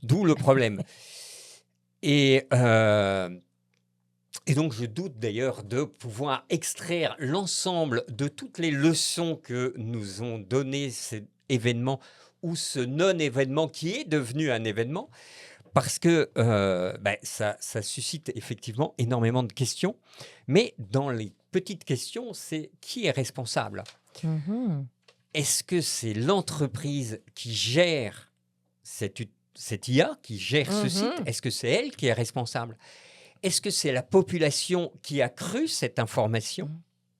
S2: d'où le problème. Et donc, je doute d'ailleurs de pouvoir extraire l'ensemble de toutes les leçons que nous ont donné cet événement ou ce non-événement qui est devenu un événement, parce que ça suscite effectivement énormément de questions. Mais dans les petites questions, c'est qui est responsable ? Est-ce que c'est l'entreprise qui gère cette IA, qui gère ce site ? Est-ce que c'est elle qui est responsable ? Est-ce que c'est la population qui a cru cette information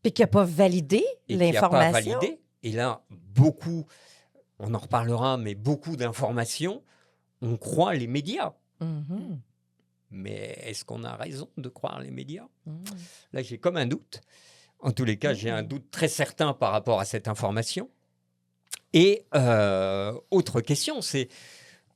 S1: Puis qui n'a pas validé
S2: et qui n'a pas
S1: l'information.
S2: validé ? Et là, beaucoup, on en reparlera, mais beaucoup d'informations, on croit les médias. Mais est-ce qu'on a raison de croire les médias? Là, j'ai comme un doute. En tous les cas, j'ai un doute très certain par rapport à cette information. Et autre question, c'est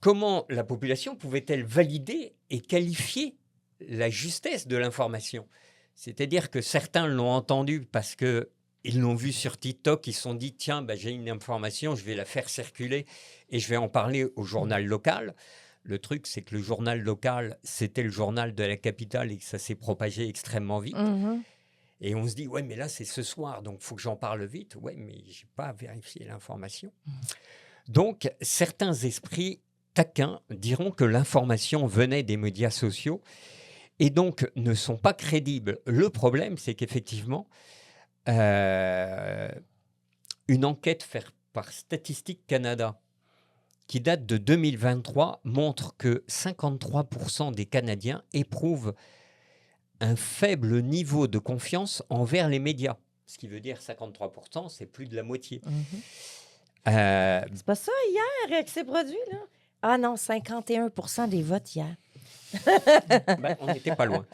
S2: comment la population pouvait-elle valider et qualifier la justesse de l'information? C'est-à-dire que certains l'ont entendu parce qu'ils l'ont vu sur TikTok, ils se sont dit, tiens, j'ai une information, je vais la faire circuler et je vais en parler au journal local. Le truc, c'est que le journal local, c'était le journal de la capitale et que ça s'est propagé extrêmement vite. Et on se dit, ouais, mais là, c'est ce soir, donc il faut que j'en parle vite. Ouais, mais je n'ai pas vérifié l'information. Donc, certains esprits taquins diront que l'information venait des médias sociaux et donc ne sont pas crédibles. Le problème, c'est qu'effectivement, une enquête faite par Statistique Canada, qui date de 2023, montre que 53% des Canadiens éprouvent un faible niveau de confiance envers les médias. Ce qui veut dire 53%, c'est plus de la moitié.
S1: C'est pas ça hier que c'est produit, là? Ah non, 51% des votes hier.
S2: On n'était pas loin.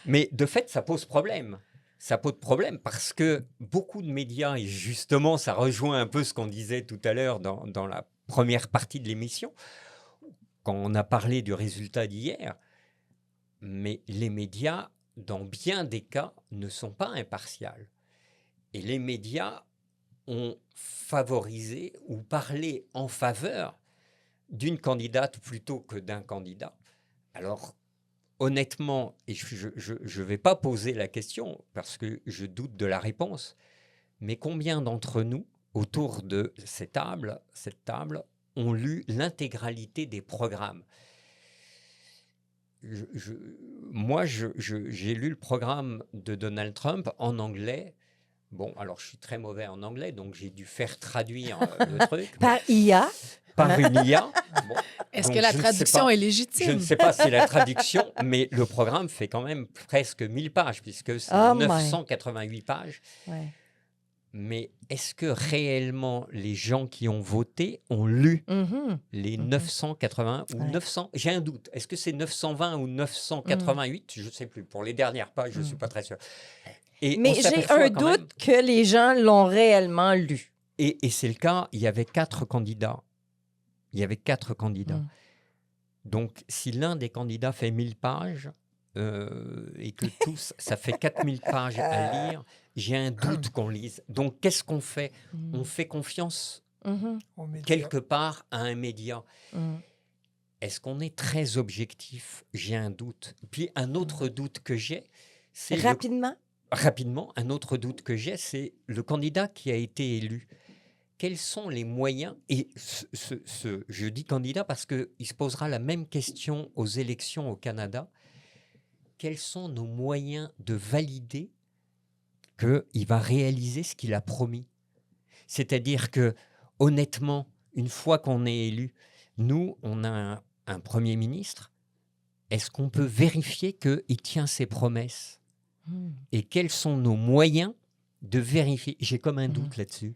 S2: Mais de fait, ça pose problème. Ça pose problème parce que beaucoup de médias, et justement, ça rejoint un peu ce qu'on disait tout à l'heure dans la première partie de l'émission, quand on a parlé du résultat d'hier, mais les médias, dans bien des cas, ne sont pas impartials. Et les médias ont favorisé ou parlé en faveur d'une candidate plutôt que d'un candidat. Alors, honnêtement, et je ne vais pas poser la question parce que je doute de la réponse, mais combien d'entre nous, autour de cette table, ont lu l'intégralité des programmes? Moi, j'ai lu le programme de Donald Trump en anglais. Bon, alors je suis très mauvais en anglais, donc j'ai dû faire traduire le truc.
S1: Par IA?
S2: Par une IA. Bon,
S6: Est-ce
S2: donc
S6: que la
S2: je ne sais
S6: traduction
S2: pas.
S6: est
S2: Je
S6: légitime?
S2: ne sais pas si la traduction, mais le programme fait quand même presque 1000 pages, puisque c'est
S1: Oh
S2: 988 pages.
S1: Ouais.
S2: Mais est-ce que réellement les gens qui ont voté ont lu les 980 ou 900? J'ai un doute. Est-ce que c'est 920 ou 988? Je ne sais plus. Pour les dernières pages, je ne suis pas très sûr. Et
S1: Mais j'ai un doute que les gens l'ont réellement lu.
S2: Et c'est le cas. Il y avait 4 candidats. Donc, si l'un des candidats fait 1000 pages et que tous, ça fait 4000 pages à lire, j'ai un doute qu'on lise. Donc, qu'est-ce qu'on fait? On fait confiance quelque part à un média. Est-ce qu'on est très objectif? J'ai un doute. Puis, un autre doute que j'ai, c'est... Rapidement, un autre doute que j'ai, c'est le candidat qui a été élu. Quels sont les moyens? Et je dis candidat parce qu'il se posera la même question aux élections au Canada. Quels sont nos moyens de valider qu'il va réaliser ce qu'il a promis? C'est-à-dire que, honnêtement, une fois qu'on est élu, nous, on a un Premier ministre. Est-ce qu'on peut vérifier qu'il tient ses promesses? Et quels sont nos moyens de vérifier? J'ai comme un doute là-dessus.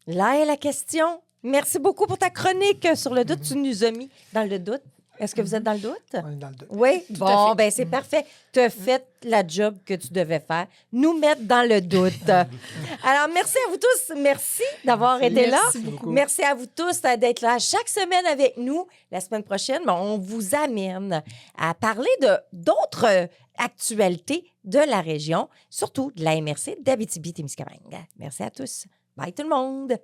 S1: Là est la question. Merci beaucoup pour ta chronique sur le doute. Tu nous as mis dans le doute. Est-ce que vous êtes dans le doute?
S5: On est dans le doute.
S1: Oui? Bon, ben c'est parfait. Tu as fait la job que tu devais faire. Nous mettre dans le doute. Alors, merci à vous tous. Merci d'avoir été là.
S6: Merci beaucoup.
S1: Merci à vous tous d'être là chaque semaine avec nous. La semaine prochaine, on vous amène à parler d'autres actualités de la région, surtout de la MRC d'Abitibi-Témiscamingue. Merci à tous. Bye tout le monde.